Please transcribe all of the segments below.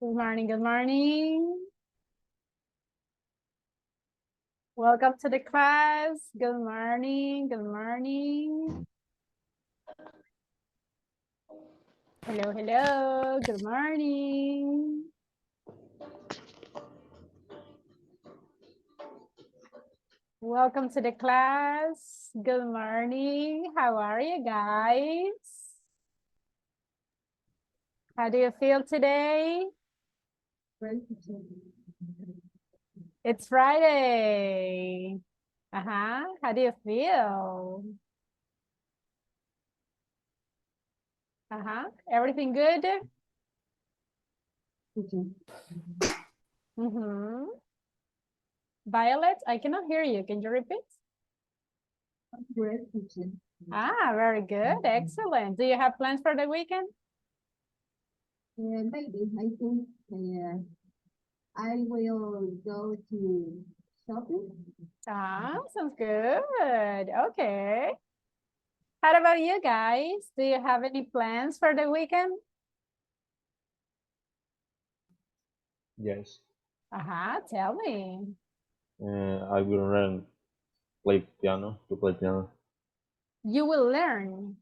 Good morning, good morning. Welcome to the class. Good morning, good morning. Hello, hello, good morning. Welcome to the class. Good morning. How are you guys? How do you feel today? It's Friday. How do you feel? Everything good? Violet, I cannot hear you. Can you repeat? Very good. Excellent. Do you have plans for the weekend? Maybe I think I will go to shopping. Sounds good. Okay. How about you guys? Do you have any plans for the weekend? Yes. Tell me. I will learn to play piano. You will learn.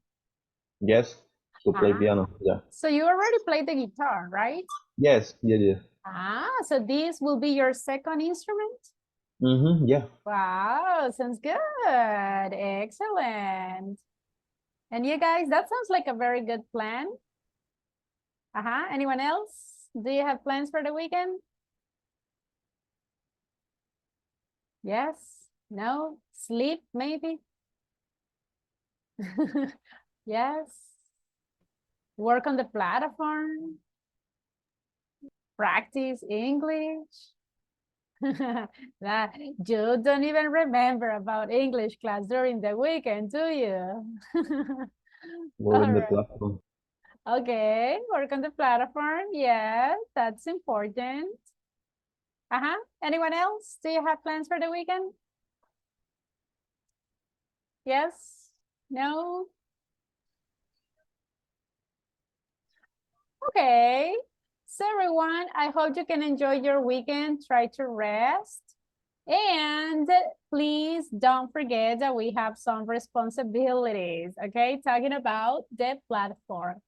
Yes, to play piano. Yeah. So you already played the guitar, right? Yes. Yeah. So this will be your second instrument? Yeah. Wow, sounds good. Excellent. And you guys, that sounds like a very good plan. Anyone else? Do you have plans for the weekend? Yes? No? Sleep, maybe? Yes? Work on the platform? Practice English? That you don't even remember about English class during the weekend, do you? Go in the Alright. platform. Okay, work on the platform. Yes, that's important. Anyone else? Do you have plans for the weekend? Yes? No? Okay. So everyone, I hope you can enjoy your weekend. Try to rest. And please don't forget that we have some responsibilities, okay? Talking about the platform.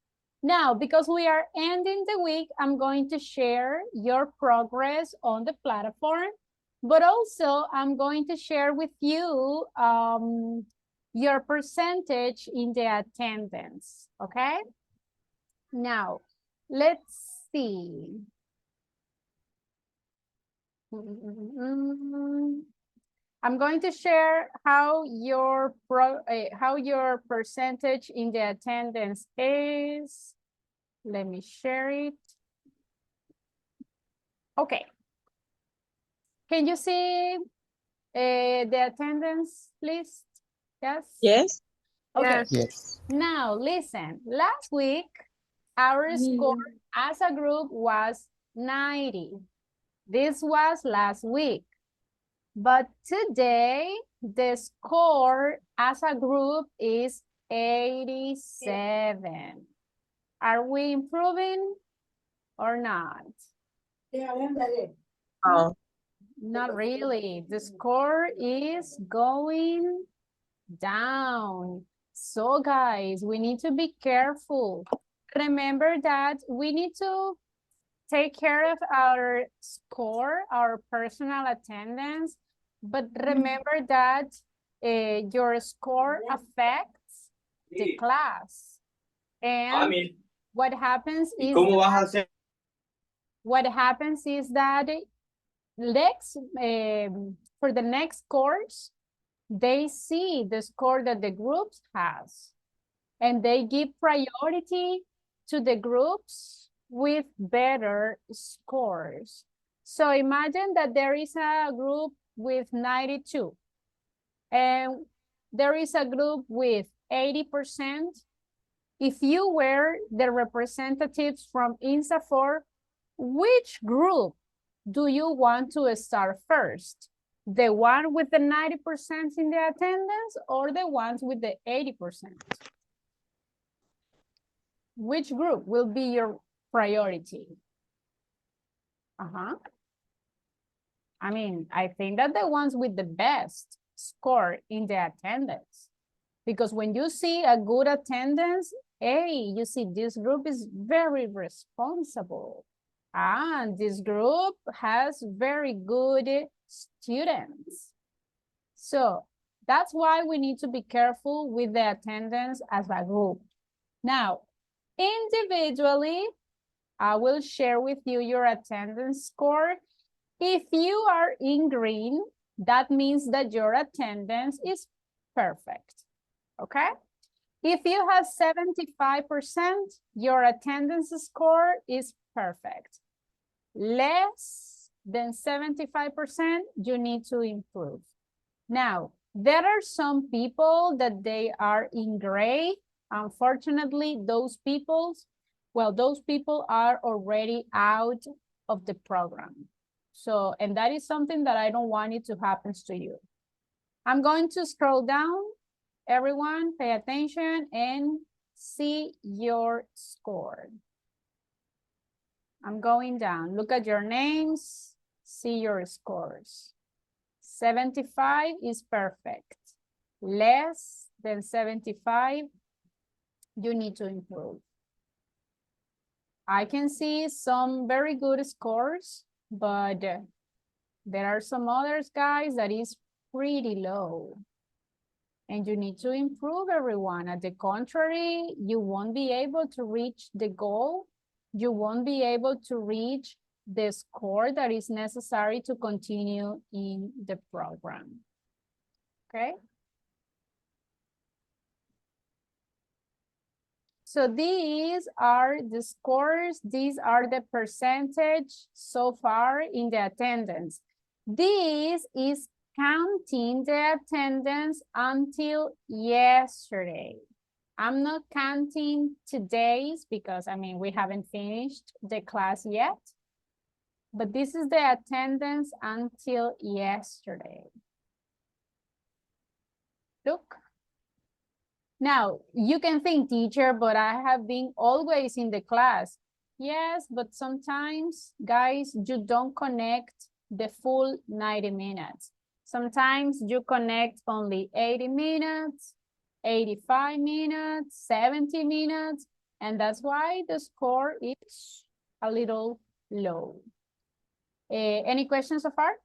Now, because we are ending the week, I'm going to share your progress on the platform, but also I'm going to share with you your percentage in the attendance, okay? Now, let's see. I'm going to share how your percentage in the attendance is. Let me share it. Okay. Can you see the attendance, please? Yes? Yes. Okay. Yes. Now, listen. Last week, our score as a group was 90. This was last week. But today, the score as a group is 87. Are we improving or not? Oh. Not really. The score is going down. So guys, we need to be careful. Remember that we need to take care of our score, our personal attendance, but remember that your score affects the class. And what happens is that next, for the next course, they see the score that the groups has, and they give priority to the groups with better scores. So imagine that there is a group with 92 and there is a group with 80%. If you were the representatives from INSAFORP, which group do you want to start first? The one with the 90% in the attendance or the ones with the 80%? Which group will be your priority? I mean, I think that the ones with the best score in the attendance. Because when you see a good attendance, hey, you see this group is very responsible. And this group has very good students. So that's why we need to be careful with the attendance as a group. Now, individually, I will share with you your attendance score. If you are in green, that means that your attendance is perfect, okay? If you have 75%, your attendance score is perfect. Less than 75%, you need to improve. Now, there are some people that they are in gray. Unfortunately, those people are already out of the program. So, and that is something that I don't want it to happen to you. I'm going to scroll down. Everyone, pay attention and see your score. I'm going down. Look at your names, see your scores. 75 is perfect. Less than 75, you need to improve. I can see some very good scores, but there are some others, guys, that is pretty low. And you need to improve, everyone. At the contrary, you won't be able to reach the goal. You won't be able to reach the score that is necessary to continue in the program. Okay? So these are the scores. These are the percentage so far in the attendance. This is counting the attendance until yesterday. I'm not counting today's because, I mean, we haven't finished the class yet. But this is the attendance until yesterday. Look. Now, you can think, teacher, but I have been always in the class. Yes, but sometimes, guys, you don't connect the full 90 minutes. Sometimes you connect only 80 minutes, 85 minutes, 70 minutes, and that's why the score is a little low. Any questions so far?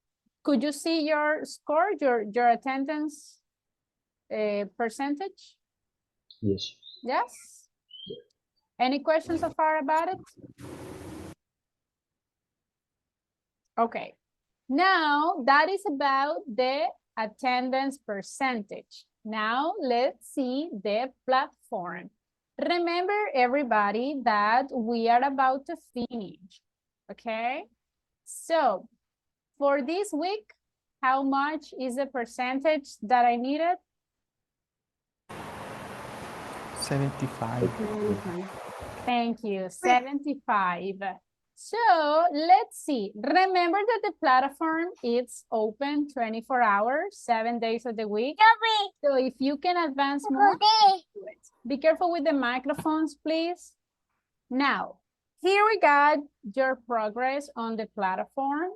Could you see your score, your attendance percentage? Yes. Yes? Any questions so far about it? Okay. Now, that is about the attendance percentage. Now, let's see the platform. Remember, everybody, that we are about to finish, okay? So, for this week, how much is the percentage that I needed? 75. Thank you, 75. So let's see. Remember that the platform is open 24 hours, 7 days of the week. So if you can advance more, do it. Be careful with the microphones, please. Now, here we got your progress on the platform.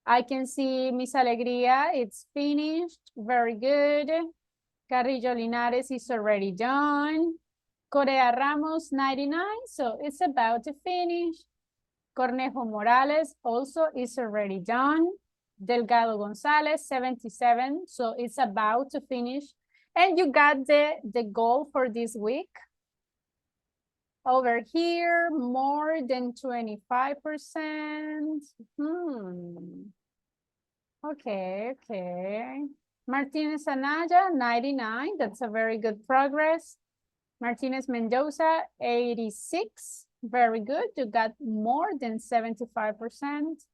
I can see Miss Alegría, it's finished. Very good. Carrillo Linares is already done. Correa Ramos, 99, so it's about to finish. Cornejo Morales also is already done. Delgado Gonzalez, 77, so it's about to finish. And you got the goal for this week. Over here, more than 25%. Okay. Martinez Anaya, 99, that's a very good progress. Martinez Mendoza, 86. Very good. You got more than 75%.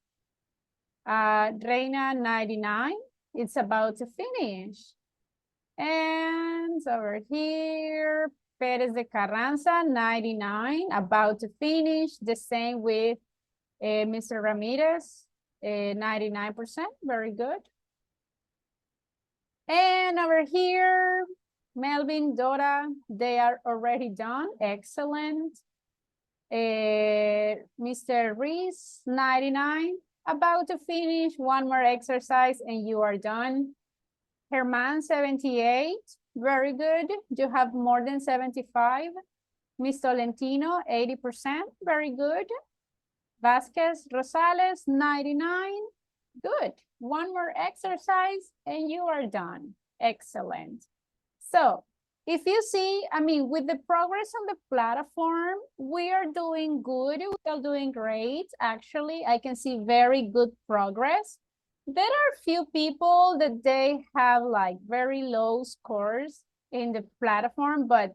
Reina, 99. It's about to finish. And over here, Perez de Carranza, 99. About to finish. The same with Mr. Ramirez, 99%. Very good. And over here, Melvin, Dora, they are already done. Excellent. Mr. Reese, 99. About to finish, one more exercise and you are done. Herman, 78. Very good. You have more than 75. Miss Tolentino, 80%. Very good. Vasquez Rosales, 99. Good. One more exercise and you are done. Excellent. So if you see, I mean, with the progress on the platform, we are doing good. We are doing great. Actually, I can see very good progress. There are few people that they have like very low scores in the platform, but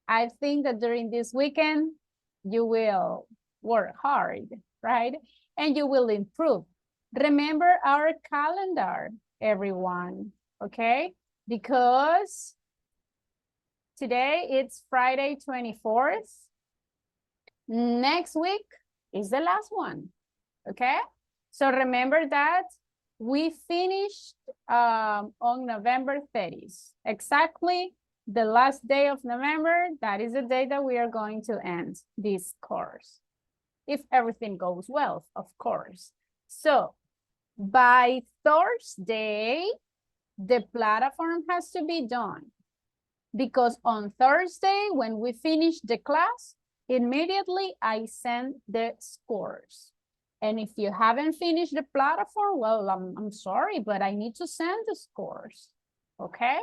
I think that during this weekend, you will work hard, right? And you will improve. Remember our calendar, everyone, okay? Because today it's Friday 24th. Next week is the last one, okay? So remember that we finished on November 30th, exactly the last day of November. That is the day that we are going to end this course. If everything goes well, of course. So by Thursday, the platform has to be done. Because on Thursday, when we finish the class, immediately I send the scores. And if you haven't finished the platform, well, I'm sorry, but I need to send the scores, okay?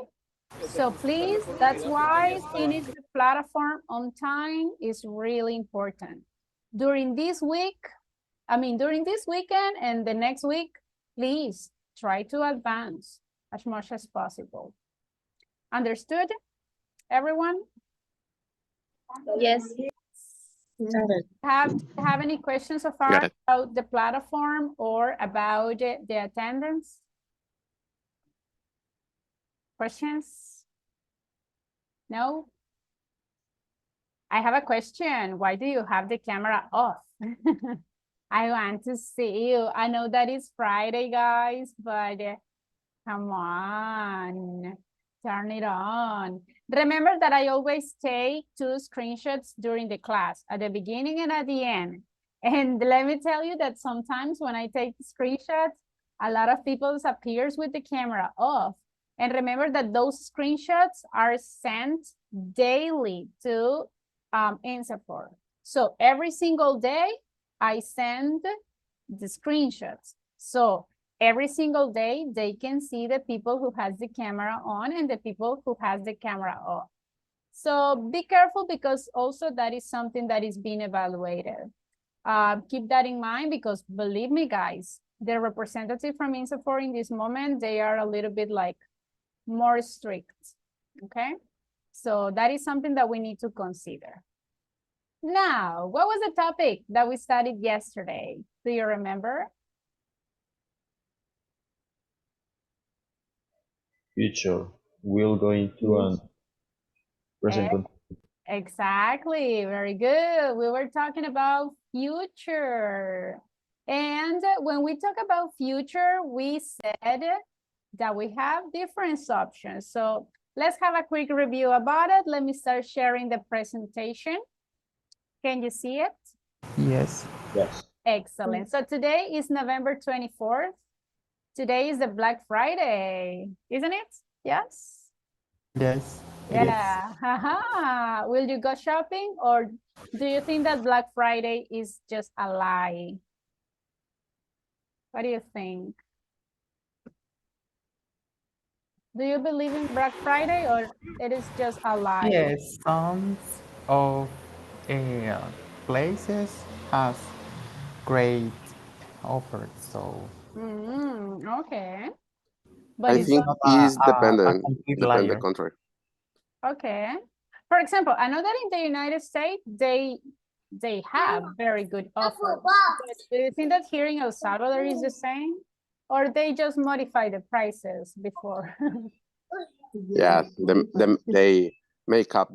So please, that's why finish the platform on time is really important. During this week, during this weekend and the next week, please try to advance as much as possible. Understood, everyone? Yes. Have any questions so far about the platform or about the attendance? Questions? No? I have a question. Why do you have the camera off? I want to see you. I know that it's Friday, guys, but come on, turn it on. Remember that I always take 2 screenshots during the class, at the beginning and at the end. And let me tell you that sometimes when I take screenshots, a lot of people appears with the camera off. And remember that those screenshots are sent daily to INSAFORP. So every single day, I send the screenshots. So every single day, they can see the people who has the camera on and the people who has the camera off. So be careful because also that is something that is being evaluated. Keep that in mind because believe me, guys, the representative from INSAFORP in this moment, they are a little bit like more strict, okay? So that is something that we need to consider. Now, what was the topic that we studied yesterday? Do you remember? Future. Will going to and present continuous. Exactly, very good. We were talking about future. And when we talk about future, we said that we have different options. So let's have a quick review about it. Let me start sharing the presentation. Can you see it? Yes. Yes. Excellent. So today is November 24th. Today is the Black Friday, isn't it? Yes? Yes. It is. Yeah. Haha. Will you go shopping or do you think that Black Friday is just a lie? What do you think? Do you believe in Black Friday or it is just a lie? Yes. Some of places has great offers, so Okay. But I it's think not is a dependent complete liar. country. okay. For example, I know that in the United States, they have very good offers. But do you think that here in El Salvador is the same? Or they just modify the prices before? Yeah, they make up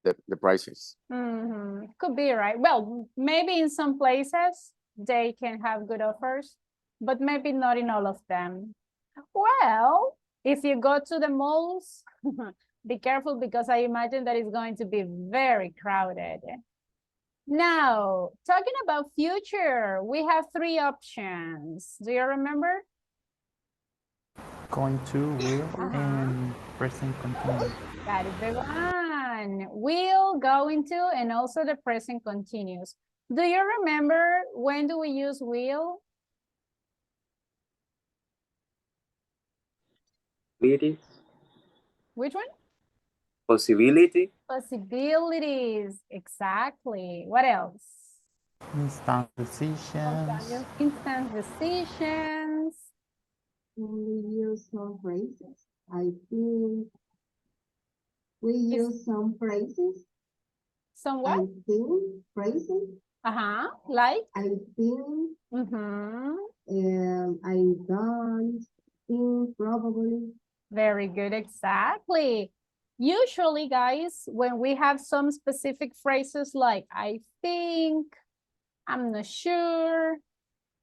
the prices. Could be, right? Well, maybe in some places they can have good offers, but maybe not in all of them. Well, if you go to the malls, be careful because I imagine that it's going to be very crowded. Now, talking about future, we have three options. Do you remember? Going to, will, and present continuous. That is the one. Will, going to, and also the present continuous. Do you remember when do we use will? Possibility. Which one? Possibility. Possibilities, exactly. What else? Instant decisions. Instant decisions. We use some phrases. I think we use some phrases. Some I what? think phrases. Like? I think. I don't think probably. Very good, exactly. Usually, guys, when we have some specific phrases like I think, I'm not sure,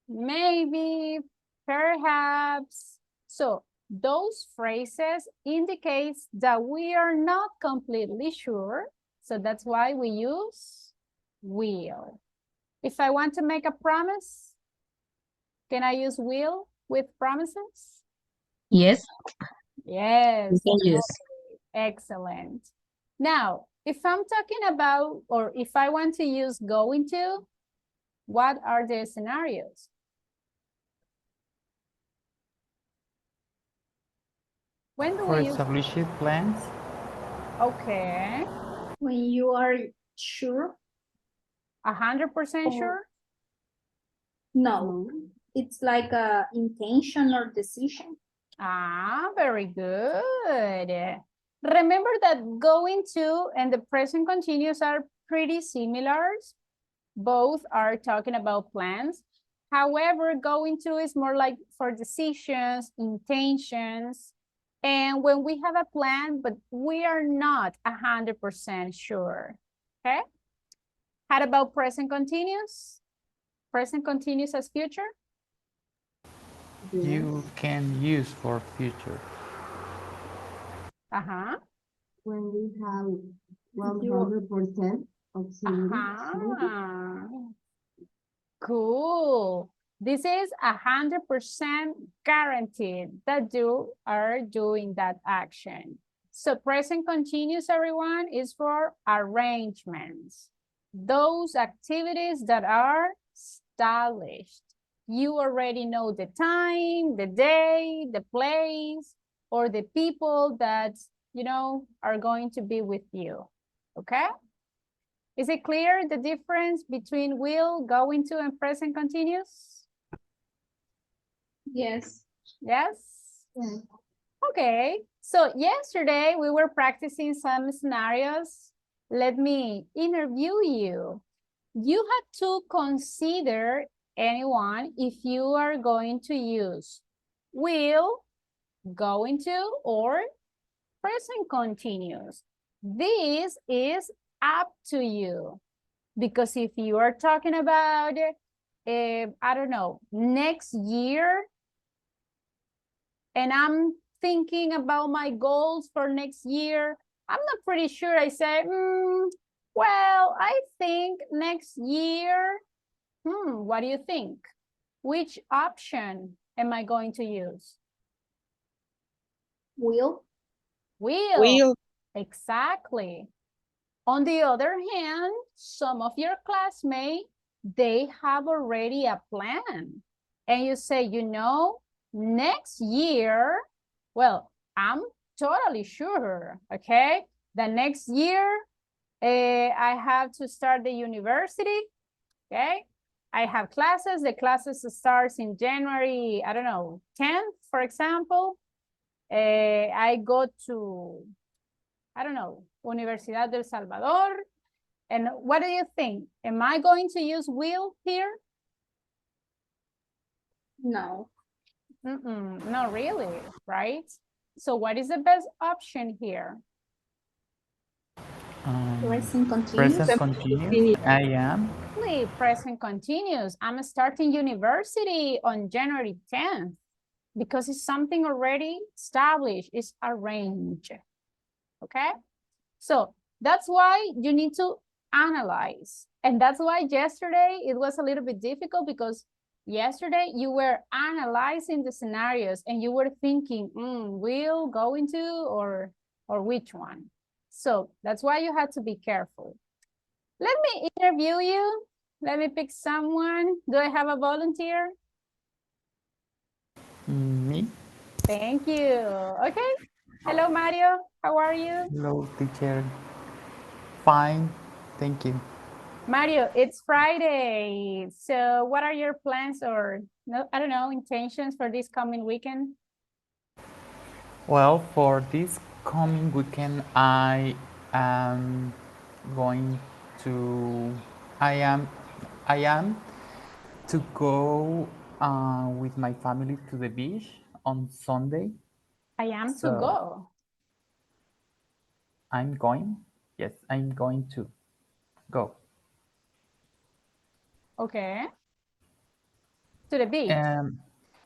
maybe, perhaps. So those phrases indicates that we are not completely sure. So that's why we use will. If I want to make a promise, can I use will with promises? Yes. Yes. You can use. Excellent. Now, if I'm talking about, or if I want to use going to, what are the scenarios? When do For we use? established plans. Okay. When you are sure. 100% sure? No, it's like a intention or decision. Ah, very good. Remember that going to and the present continuous are pretty similar. Both are talking about plans. However, going to is more like for decisions, intentions. And when we have a plan, but we are not 100% sure, okay? How about present continuous? Present continuous as future? You can use for future. When we have 100% of Cool. This is 100% guaranteed that you are doing that action. So present continuous, everyone, is for arrangements. Those activities that are established. You already know the time, the day, the place, or the people that, you know, are going to be with you, okay? Is it clear the difference between will, going to, and present continuous? Yes. Yes? Yes. Okay, so yesterday we were practicing some scenarios. Let me interview you. You had to consider anyone if you are going to use will, going to, or present continuous. This is up to you, because if you are talking about, I don't know, next year, and I'm thinking about my goals for next year, I'm not pretty sure. I say, well, I think next year, what do you think? Which option am I going to use? Will. Will. Exactly. On the other hand, some of your classmates, they have already a plan. And you say, you know, next year, well, I'm totally sure, okay? The next year, I have to start the university, okay? I have classes. The classes starts in January, I don't know, 10th, for example. I go to, I don't know, Universidad del Salvador. And what do you think? Am I going to use will here? No. Not really, right? So what is the best option here? Present continuous. Present continuous. I am. Present continuous. I'm starting university on January 10th because it's something already established, it's arranged, okay? So that's why you need to analyze And that's why yesterday it was a little bit difficult because yesterday you were analyzing the scenarios and you were thinking, will go into or which one. So that's why you had to be careful. Let me interview you. Let me pick someone. Do I have a volunteer? Me? Thank you. Okay. Hello, Mario. How are you? Hello, teacher. Fine. Thank you. Mario, it's Friday. So what are your plans or, no, I don't know, intentions for this coming weekend? Well, for this coming weekend, I am going to, I am to go with my family to the beach on Sunday. I am to So- go. I'm going. Yes, I'm going to go. Okay. To the beach.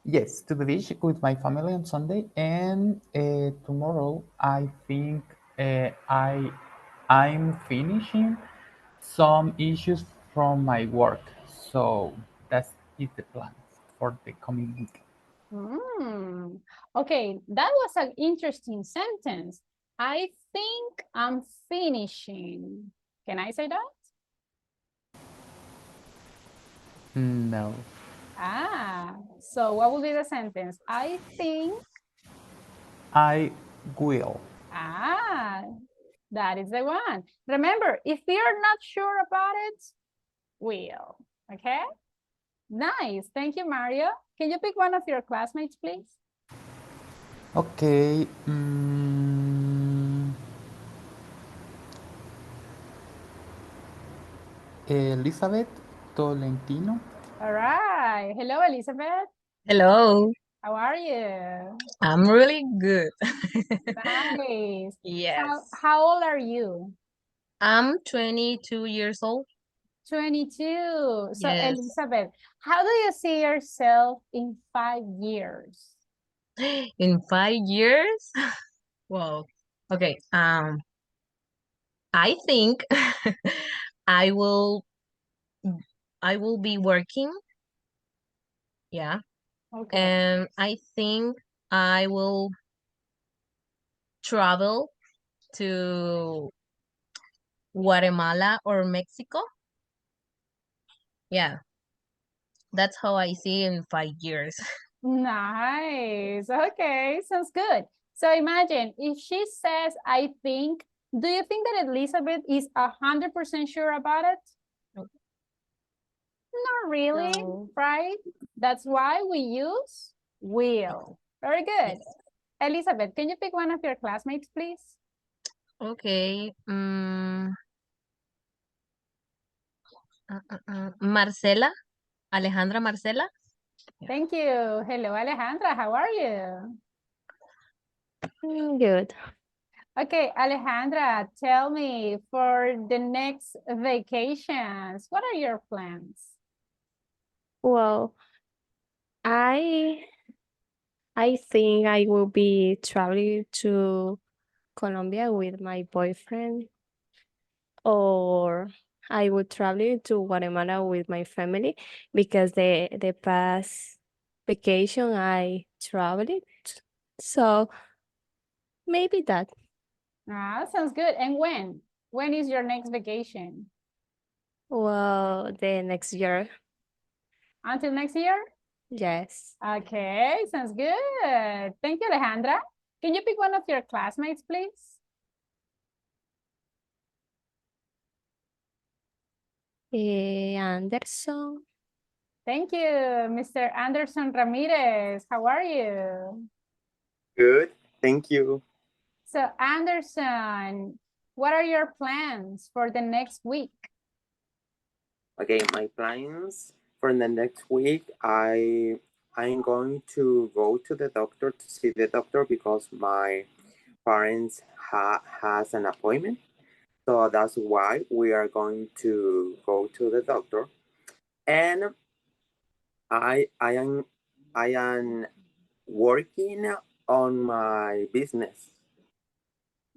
Yes, to the beach with my family on Sunday, and tomorrow I think I'm finishing some issues from my work. So that's is the plan for the coming week. Okay, that was an interesting sentence. I think I'm finishing. Can I say that? No. So what will be the sentence? I think. I will. That is the one. Remember, if you're not sure about it, will. Okay? Nice. Thank you, Mario. Can you pick one of your classmates, please? Okay. Elizabeth Tolentino. All right. Hello, Elizabeth. Hello, How are you? I'm really good. Nice. Yes. How old are you? I'm 22 years old. 22. So, Yes. Elizabeth, how do you see yourself in 5 years? In 5 years? Wow. Okay. I think I will be working. Yeah. Okay. And I think I will travel to Guatemala or Mexico. Yeah. That's how I see in 5 years. Nice. Okay, sounds good. So imagine if she says, I think, do you think that Elizabeth is 100% sure about it? Not really, No. right? That's why we use will. Very good. Yes. Elizabeth, can you pick one of your classmates, please? Okay. Marcela, Alejandra Marcela. Thank you. Hello, Alejandra. How are you? Good. Okay, Alejandra, tell me for the next vacations, what are your plans? Well, I think I will be traveling to Colombia with my boyfriend, or I would travel to Guatemala with my family because the past vacation I traveled. So maybe that. Sounds good. And when? When is your next vacation? Well, the next year. Until next year? Yes. Okay, sounds good. Thank you, Alejandra. Can you pick one of your classmates, please? Anderson. Thank you, Mr. Anderson Ramirez. How are you? Good. Thank you. So, Anderson, what are your plans for the next week? Okay, my plans for the next week, I'm going to go to the doctor to see the doctor because my parents has an appointment. So that's why we are going to go to the doctor. And I am working on my business.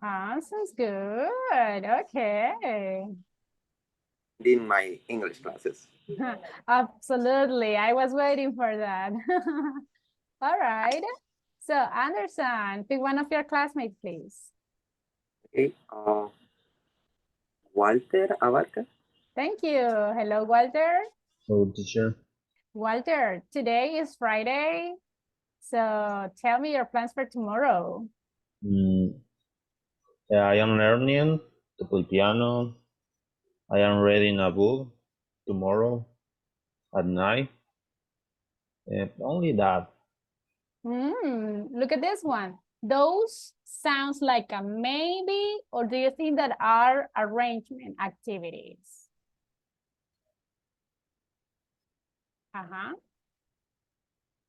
Sounds good. Okay. attending my English classes. Absolutely. I was waiting for that. All right. So Anderson, pick one of your classmates, please. Okay. Walter Abarca. Thank you. Hello, Walter. So, teacher, Walter, today is Friday. So tell me your plans for tomorrow. I am learning to play piano. I am reading a book tomorrow at night. Only that. Look at this one. Those sounds like a maybe, or do you think that are arrangement activities?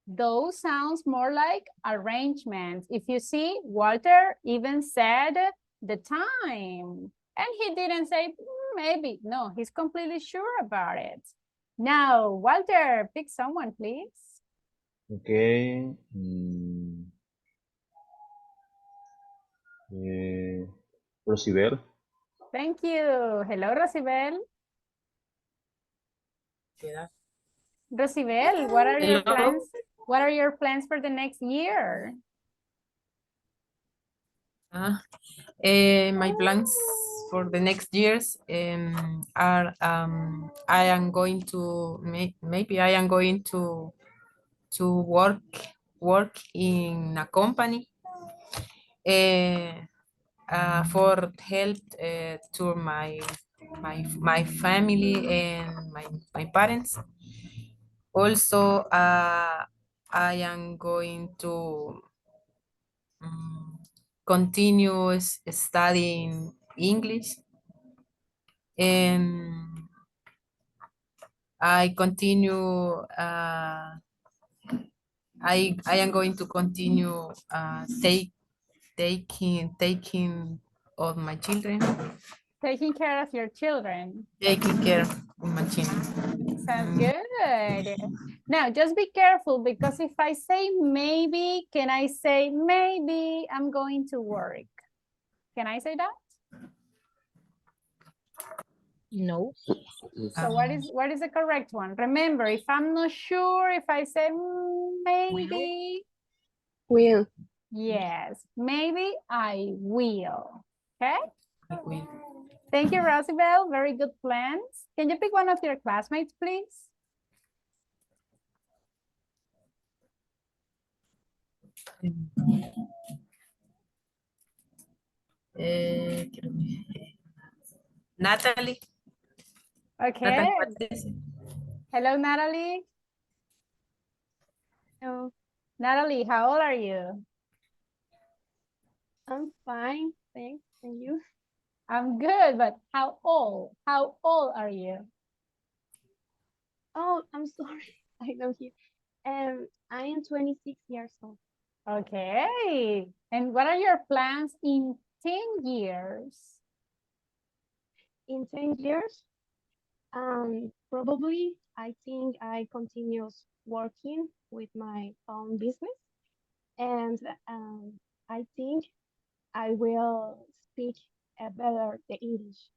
Those sounds more like arrangements. If you see, Walter even said the time, and he didn't say maybe. No, he's completely sure about it. Now, Walter, pick someone, please. Okay. Rosibel. Thank you. Hello, Rosibel. Rosibel, what are your plans? What are your plans for the next year? My plans for the next years are I am going to maybe I am going to work in a company for help to my family and my parents. Also, I am going to continue studying English, and I continue. I am going to continue taking of my children. Taking care of your children. Taking care of my children. Sounds good. Now, just be careful, because if I say maybe, can I say maybe I'm going to work? Can I say that? No. So what is the correct one? Remember, if I'm not sure, if I say maybe. Will. Yes, maybe I will. Okay? I will. Thank you, Rosibel. Very good plans. Can you pick one of your classmates, please? Natalie. Okay. Hello, Natalie. Hello. Natalie, how old are you? I'm fine, thanks. And you? I'm good, but how old? How old are you? Oh, I'm sorry. I don't hear. I am 26 years old. Okay. And what are your plans in 10 years? In 10 years, probably I think I continue working with my own business, and I think I will speak better the English.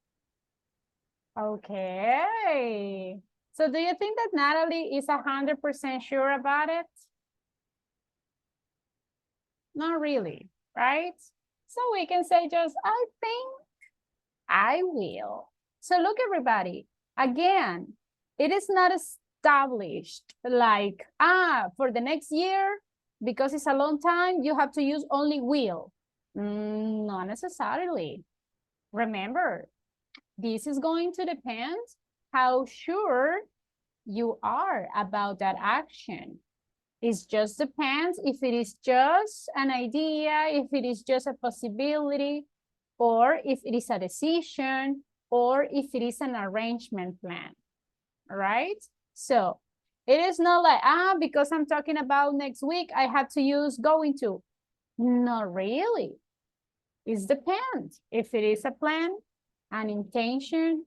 Okay. So do you think that Natalie is 100% sure about it? Not really, right? So we can say just, I think I will. So look, everybody, again, it is not established like, for the next year, because it's a long time, you have to use only will. Not necessarily. Remember, this is going to depend how sure you are about that action. It just depends if it is just an idea, if it is just a possibility, or if it is a decision, or if it is an arrangement plan, all right? So it is not like, because I'm talking about next week, I have to use going to. Not really. It depends if it is a plan, an intention,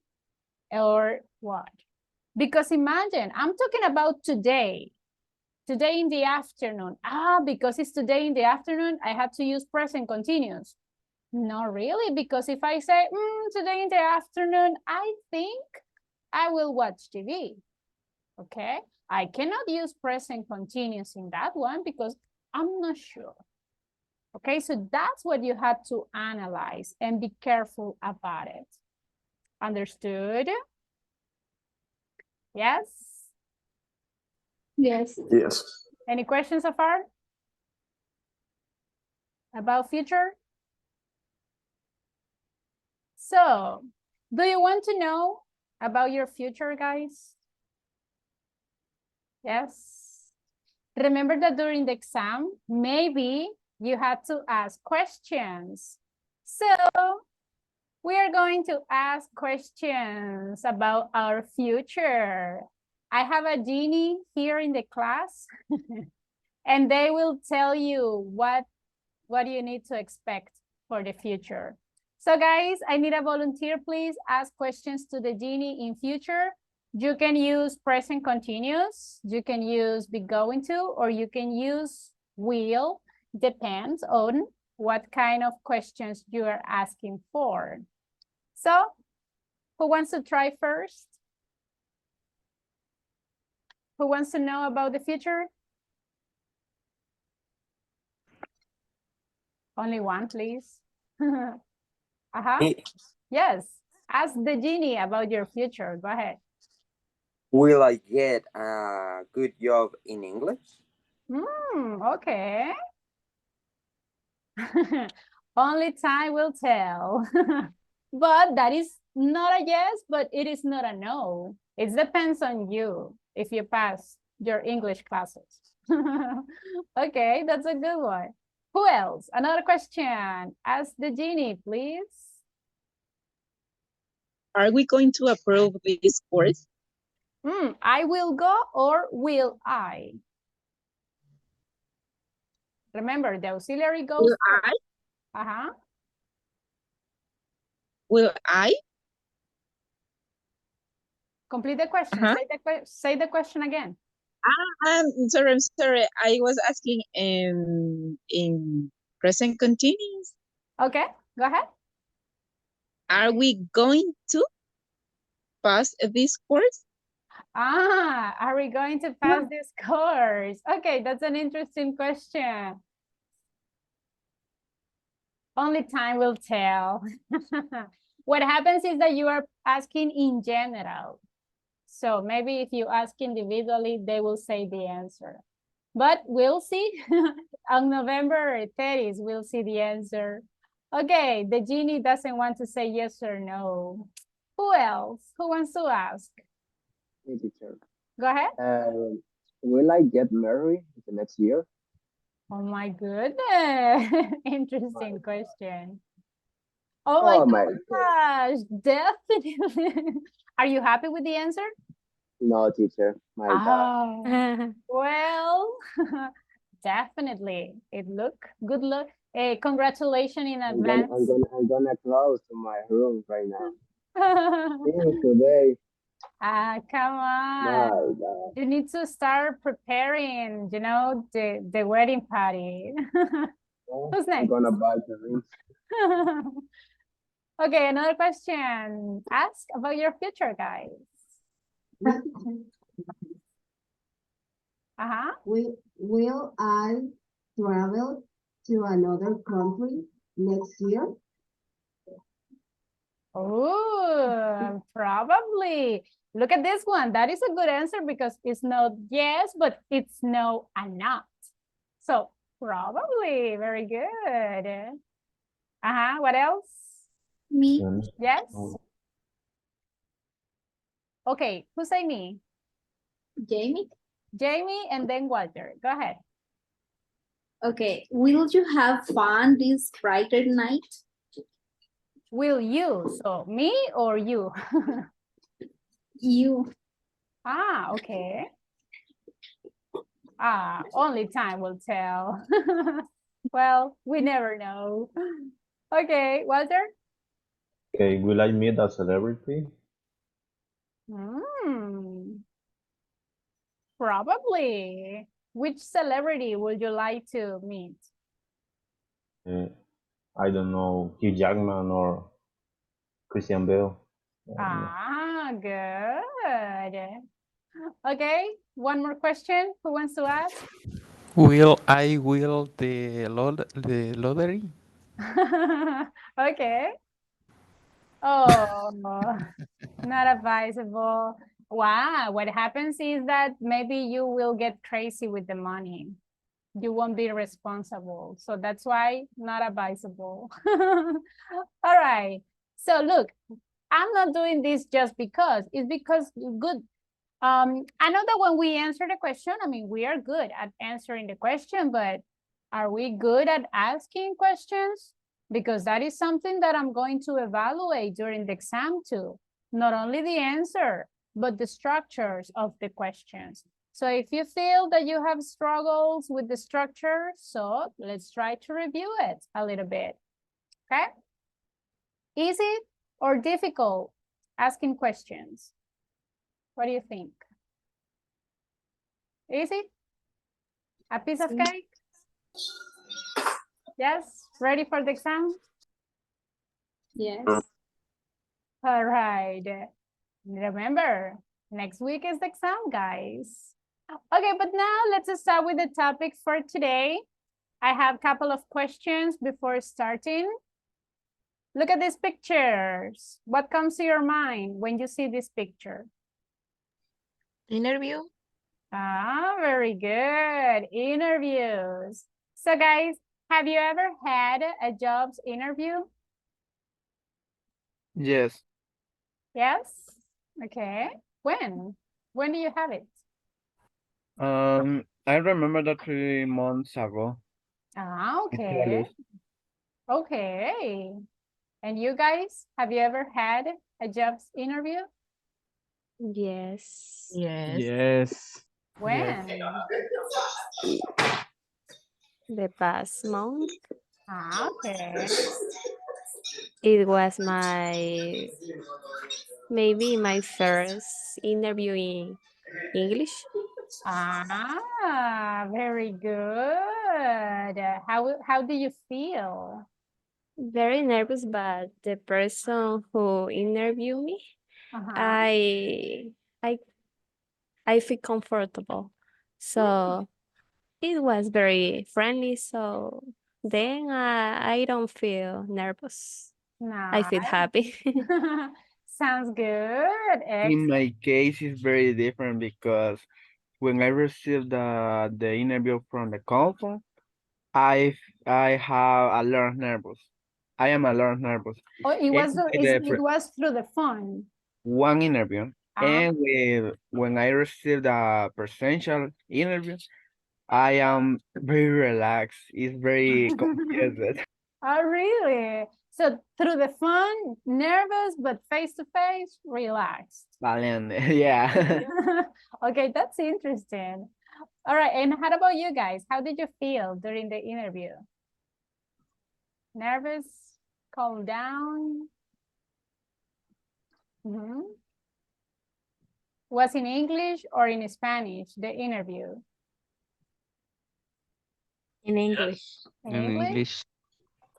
or what. Because imagine, I'm talking about today in the afternoon. Because it's today in the afternoon, I have to use present continuous. Not really, because if I say today in the afternoon, I think I will watch TV. Okay, I cannot use present continuous in that one because I'm not sure. Okay, so that's what you have to analyze and be careful about it. Understood? Yes? Yes. Yes. Any questions so far? About future? So, do you want to know about your future, guys? Yes. Remember that during the exam, maybe you had to ask questions. So, we are going to ask questions about our future. I have a genie here in the class, and they will tell you what you need to expect for the future. So guys, I need a volunteer, please ask questions to the genie in future. You can use present continuous, you can use be going to, or you can use will, depends on what kind of questions you are asking for. So, who wants to try first? Who wants to know about the future? Only one, please. Me, Yes, ask the genie about your future. Go ahead. will I get a good job in English? Okay. Only time will tell. But that is not a yes, but it is not a no. It depends on you if you pass your English classes. Okay, that's a good one. Who else? Another question. Ask the genie, please. Are we going to approve this course? I will go or will I? Remember, the auxiliary goes Will first. I? Will I? Complete the question. Say the question again. I'm sorry. I was asking in present continuous. Okay, go ahead. Are we going to pass this course? Are we going to pass this course? Okay, that's an interesting question. Only time will tell. What happens is that you are asking in general. So maybe if you ask individually, they will say the answer. But we'll see. On November 30th, we'll see the answer. Okay, the genie doesn't want to say yes or no. Who else? Who wants to ask? Hey, teacher. Go ahead. Will I get married the next year? Oh my goodness. Interesting question. Oh my gosh, definitely. Are you happy with the answer? No, teacher. My God. Well, definitely. Good luck. Congratulations in advance. I'm gonna close to my room right now. Today. Come on. You need to start preparing, you know, the wedding party. Who's next? I'm gonna buy the ring. Okay, another question. Ask about your future, guys. Will I travel to another country next year? Oh, probably. Look at this one. That is a good answer because it's not yes, but it's no and not. So probably. Very good. What else? Me. Yes. Okay, who say me? Jamie. Jamie and then Walter. Go ahead. Okay. Will you have fun this Friday night? Will you? So me or you? You. Okay. Only time will tell. Well, we never know. Okay, Walter? Okay, will I meet a celebrity? Probably. Which celebrity would you like to meet? I don't know, Hugh Jackman or Christian Bale. Good. Okay, one more question. Who wants to ask? Will I will the lottery? Okay. Oh, not advisable. Wow, what happens is that maybe you will get crazy with the money. You won't be responsible. So that's why not advisable. All right. So look, I'm not doing this just because. It's because good. I know that when we answer the question, I mean, we are good at answering the question, but are we good at asking questions? Because that is something that I'm going to evaluate during the exam too. Not only the answer, but the structures of the questions. So if you feel that you have struggles with the structure, so let's try to review it a little bit, okay? Easy or difficult asking questions? What do you think? Easy? A piece of cake? Yes? Ready for the exam? Yes. All right. Remember, next week is the exam, guys. Okay, but now let's start with the topic for today. I have a couple of questions before starting. Look at these pictures. What comes to your mind when you see this picture? Interview? Ah, very good. Interviews. So guys, have you ever had a jobs interview? Yes. Yes? Okay. When? When do you have it? I remember that 3 months ago. Ah, in okay. Tuvalu. Okay. And you guys, have you ever had a jobs interview? Yes. Yes. Yes. When? The past month, Ah, okay. it was maybe my first interview in English. Ah, very good. How do you feel? Very nervous, but the person who interviewed me, Uh-huh. I feel comfortable. So it was very friendly. So then I don't feel nervous. I feel Nice. happy. Sounds good. In Excellent. my case, it's very different because when I received the interview from the company, I have a lot of nervous. I am a lot of nervous. Oh, it was And with the it was through the phone. one interview, Ah, and when I received a presential interview, I am very relaxed. It's very confused. oh, really? So through the phone, nervous, but face to face, relaxed. Valiente, yeah. Okay, that's interesting. All right, and how about you guys? How did you feel during the interview? Nervous? Calm down? Was in English or in Spanish, the interview? In English. In English?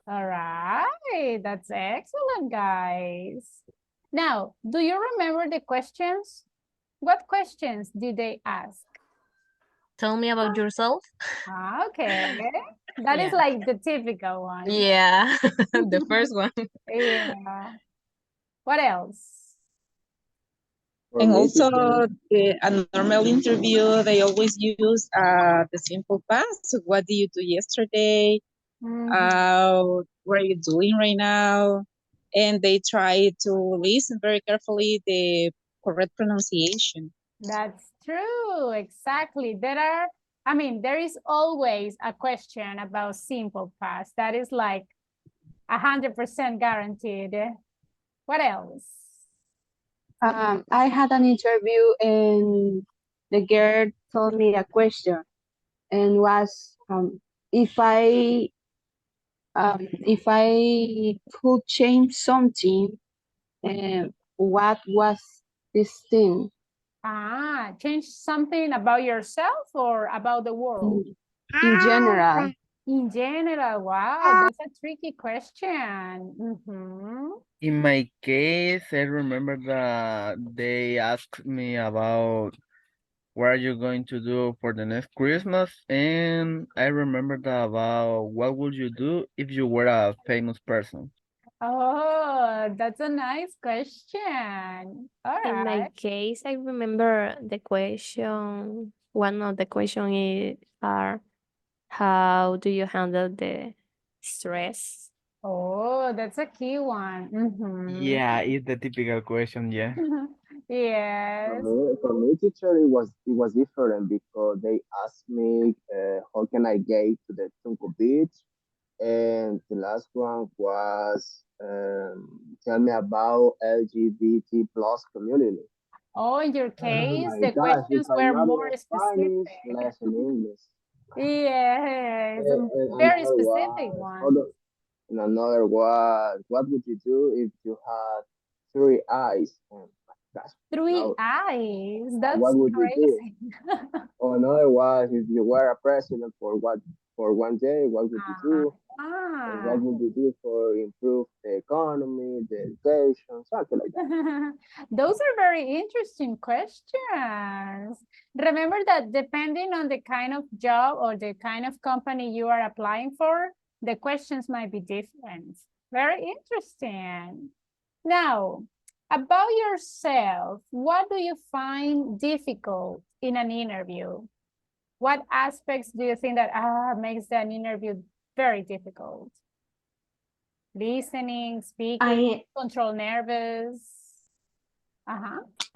All right, that's excellent, guys. Now, do you remember the questions? What questions did they ask? Tell me about yourself. Ah, okay. That is Yeah. like the typical one. Yeah, the first one. Yeah. What else? And also a normal interview, they always use the simple past. What did you do yesterday? What are you doing right now? And they try to listen very carefully the correct pronunciation. That's true, exactly. There is always a question about simple past. That is like 100% guaranteed. What else? I had an interview and the girl told me a question and was if I could change something, what was this thing? Change something about yourself or about the world? In general. In general, wow, that's a tricky question. In my case, I remember that they asked me about what are you going to do for the next Christmas, and I remember that about what would you do if you were a famous person. Oh, that's a nice question. All In my right. case, I remember the question. One of the question is how do you handle the stress? Oh, that's a key one. Yeah, it's the typical question, yeah. Yes. For me, teacher, it was different because they asked me how can I get to the Tunco Beach, and the last one was tell me about LGBT plus community. Oh, in your Oh case, my the gosh, if questions I'm were not more in specific. Spanish, less in English. Yes, And very another specific was, hold one. on, and another was, what would you do if you had three eyes? Oh my gosh, Three no, eyes, what that's would you do? crazy. Or another was, if you were a president for one day, what would you do? And what Ah. would you do for improve the economy, the education, something like that? Those are very interesting questions. Remember that depending on the kind of job or the kind of company you are applying for, the questions might be different. Very interesting. Now, about yourself, what do you find difficult in an interview? What aspects do you think that makes an interview very difficult? Listening, speaking, control nervous.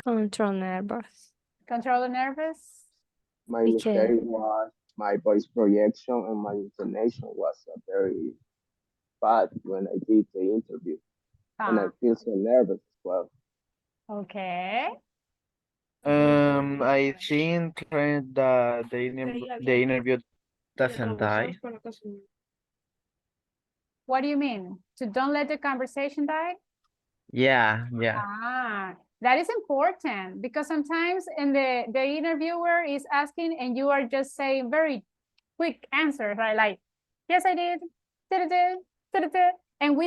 Control nervous. Control the nervous. My Because mistake was my voice projection and my intonation was very bad when I did the interview. And I feel so nervous as well. Okay. I think that the interview doesn't die. What do you mean? To don't let the conversation die? Yeah. That is important because sometimes in the interviewer is asking and you are just saying very quick answers, right? Like, yes, I did. And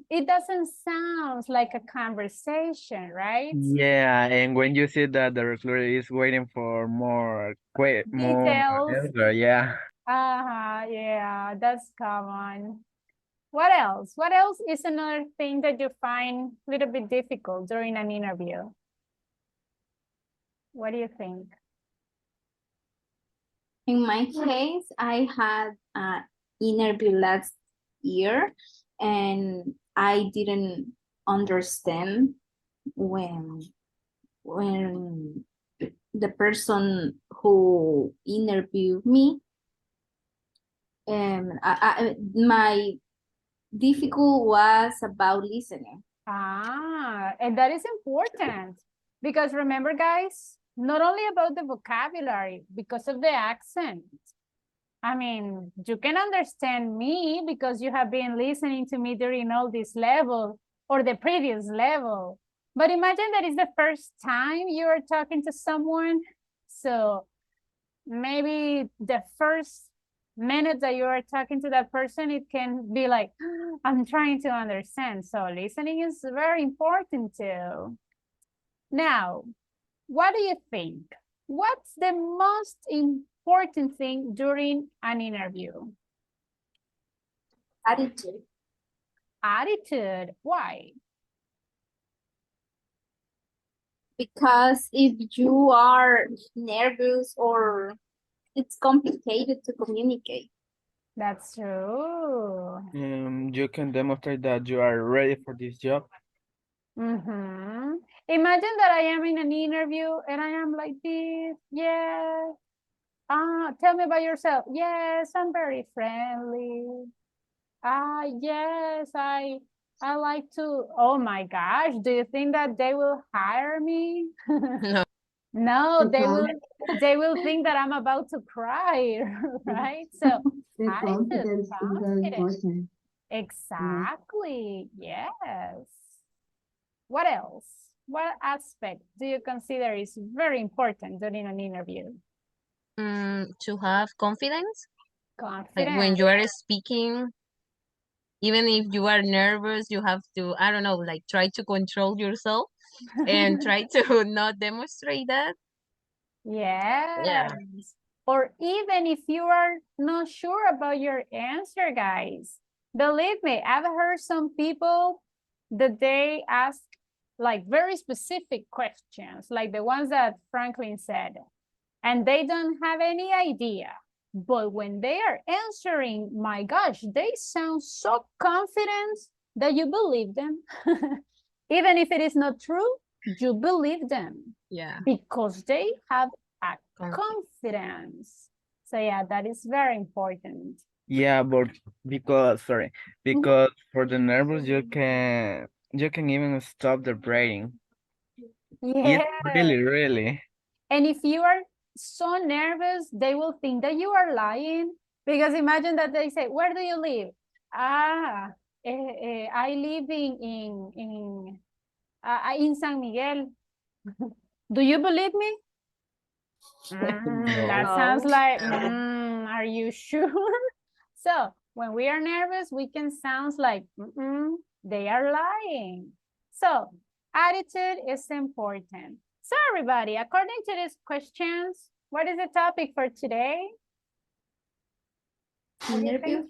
it doesn't sound like a conversation, right? Yeah, and when you see that the recruiter is waiting for more Details. answer, yeah. Yeah, that's common. What else? What else is another thing that you find a little bit difficult during an interview? What do you think? In my case, I had an interview last year and I didn't understand when the person who interviewed me, and my difficult was about listening. And that is important because remember, guys, not only about the vocabulary, because of the accent. I mean, you can understand me because you have been listening to me during all this level or the previous level. But imagine that it's the first time you are talking to someone. So maybe the first minute that you are talking to that person, it can be like, I'm trying to understand. So listening is very important too. Now, what do you think? What's the most important thing during an interview? Attitude. Attitude. Why? Because if you are nervous or it's complicated to communicate. That's true. You can demonstrate that you are ready for this job. Imagine that I am in an interview and I am like this. Yes. Tell me about yourself. Yes, I'm very friendly. Yes, I like to. Oh my gosh, do you think that they will hire me? No. No, they will think that I'm about to cry, right? So The attitude, confidence is very important. exactly. Yes. What else? What aspect do you consider is very important during an interview? To have confidence. Like when you are speaking, even if you are nervous, you have to, I don't know, like try to control yourself and try to not demonstrate that. Yes. Yeah. Or even if you are not sure about your answer, guys. Believe me, I've heard some people that they ask like very specific questions, like the ones that Franklin said, and they don't have any idea. But when they are answering, my gosh, they sound so confident that you believe them. Even if it is not true, you believe them. Yeah. Because they have a confidence. So yeah, that is very important. Yeah, but because for the nervous you can even stop the brain. Yeah. It's really. And if you are so nervous, they will think that you are lying. Because imagine that they say, where do you live? I live in San Miguel. Do you believe me? That sounds like, are you sure? So when we are nervous, we can sound like, they are lying. So attitude is important. So everybody, according to these questions, what is the topic for today? Interview.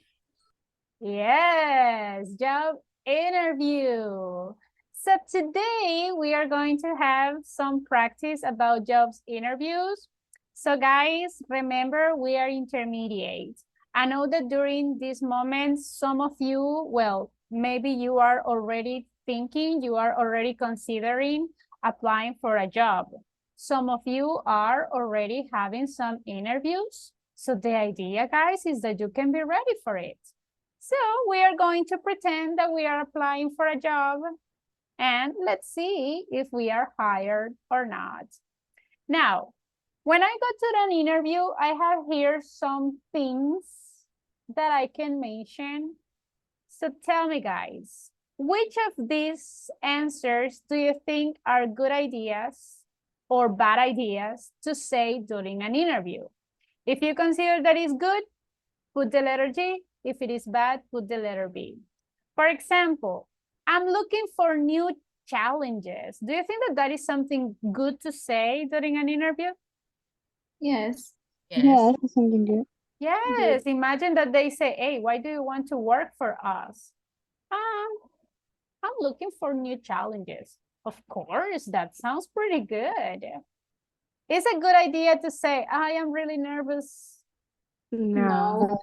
Yes, job interview. So today we are going to have some practice about jobs interviews. So guys, remember we are intermediate. I know that during this moment, some of you, well, maybe you are already thinking, you are already considering applying for a job. Some of you are already having some interviews. So the idea, guys, is that you can be ready for it. So we are going to pretend that we are applying for a job and let's see if we are hired or not. Now, when I go to an interview, I have here some things that I can mention. So tell me, guys, which of these answers do you think are good ideas or bad ideas to say during an interview? If you consider that is good, put the letter G. If it is bad, put the letter B. For example, I'm looking for new challenges. Do you think that that is something good to say during an interview? Yes. Yes, something good. Yes, imagine that they say, hey, why do you want to work for us? I'm looking for new challenges. Of course, that sounds pretty good. It's a good idea to say, I am really nervous. No.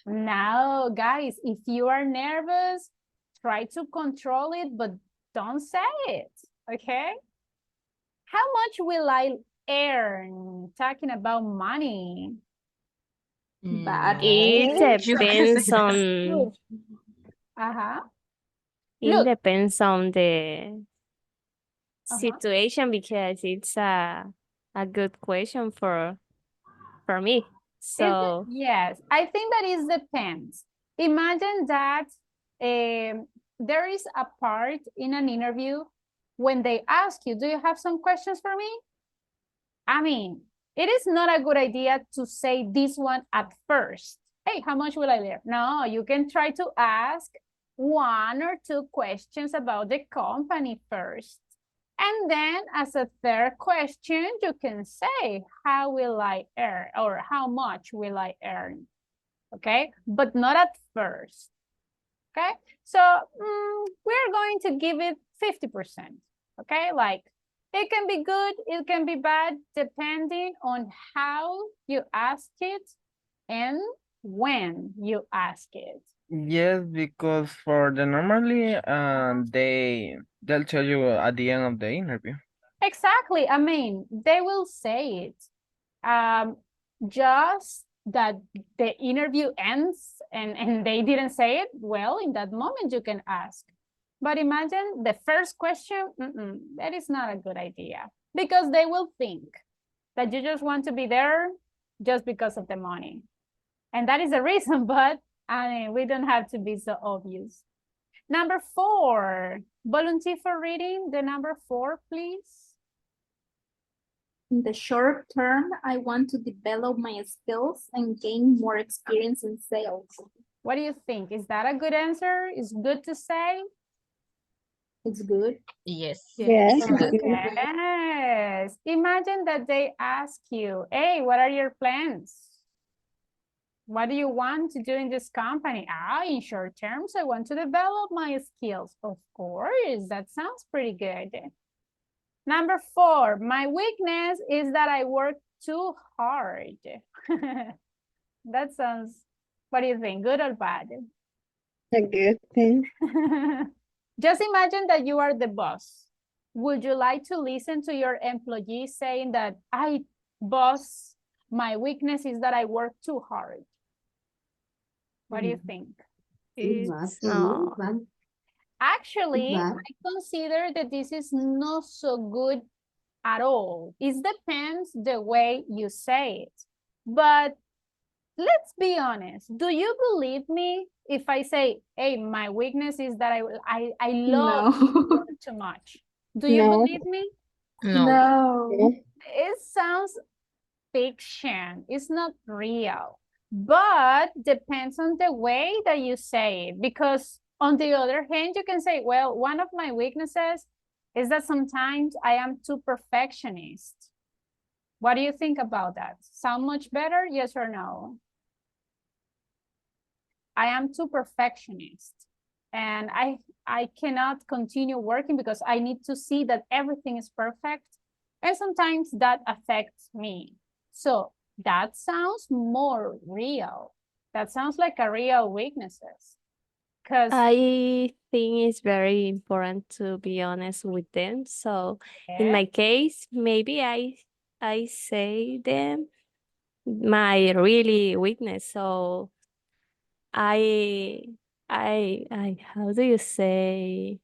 No, guys, if you are nervous, try to control it, but don't say it, okay? How much will I earn? Talking about money. Bad. It depends on it depends on the situation because it's a good question for me. So yes, I think that it depends. Imagine that there is a part in an interview when they ask you, do you have some questions for me? I mean, it is not a good idea to say this one at first. Hey, how much will I learn? No, you can try to ask 1 or 2 questions about the company first. And then as a third question, you can say, how will I earn or how much will I earn? Okay, but not at first. Okay, so we're going to give it 50%. Okay, like it can be good, it can be bad, depending on how you ask it and when you ask it. Yes, because for the normally they'll tell you at the end of the interview. Exactly. I mean, they will say it. Just that the interview ends and they didn't say it, well, in that moment you can ask. But imagine the first question, that is not a good idea because they will think that you just want to be there just because of the money. And that is the reason, but I mean, we don't have to be so obvious. Number 4, volunteer for reading the number 4, please. In the short term, I want to develop my skills and gain more experience in sales. What do you think? Is that a good answer? Is good to say? It's good. Yes. Yes. Yes. Imagine that they ask you, hey, what are your plans? What do you want to do in this company? In short terms, I want to develop my skills. Of course, that sounds pretty good. Number 4, my weakness is that I work too hard. That sounds, what do you think, good or bad? A good thing. Just imagine that you are the boss. Would you like to listen to your employees saying that, boss, my weakness is that I work too hard? What do you think? It's not. Actually, I consider that this is not so good at all. It depends the way you say it. But let's be honest. Do you believe me if I say, hey, my weakness is that I love to work too much? Do you believe me? No. It sounds fiction. It's not real. But depends on the way that you say it. Because on the other hand, you can say, well, one of my weaknesses is that sometimes I am too perfectionist. What do you think about that? Sound much better? Yes or no? I am too perfectionist. And I cannot continue working because I need to see that everything is perfect. And sometimes that affects me. So that sounds more real. That sounds like a real weaknesses. I think it's very important to be honest with them. So in my case, maybe I say them my really weakness. So I how do you say?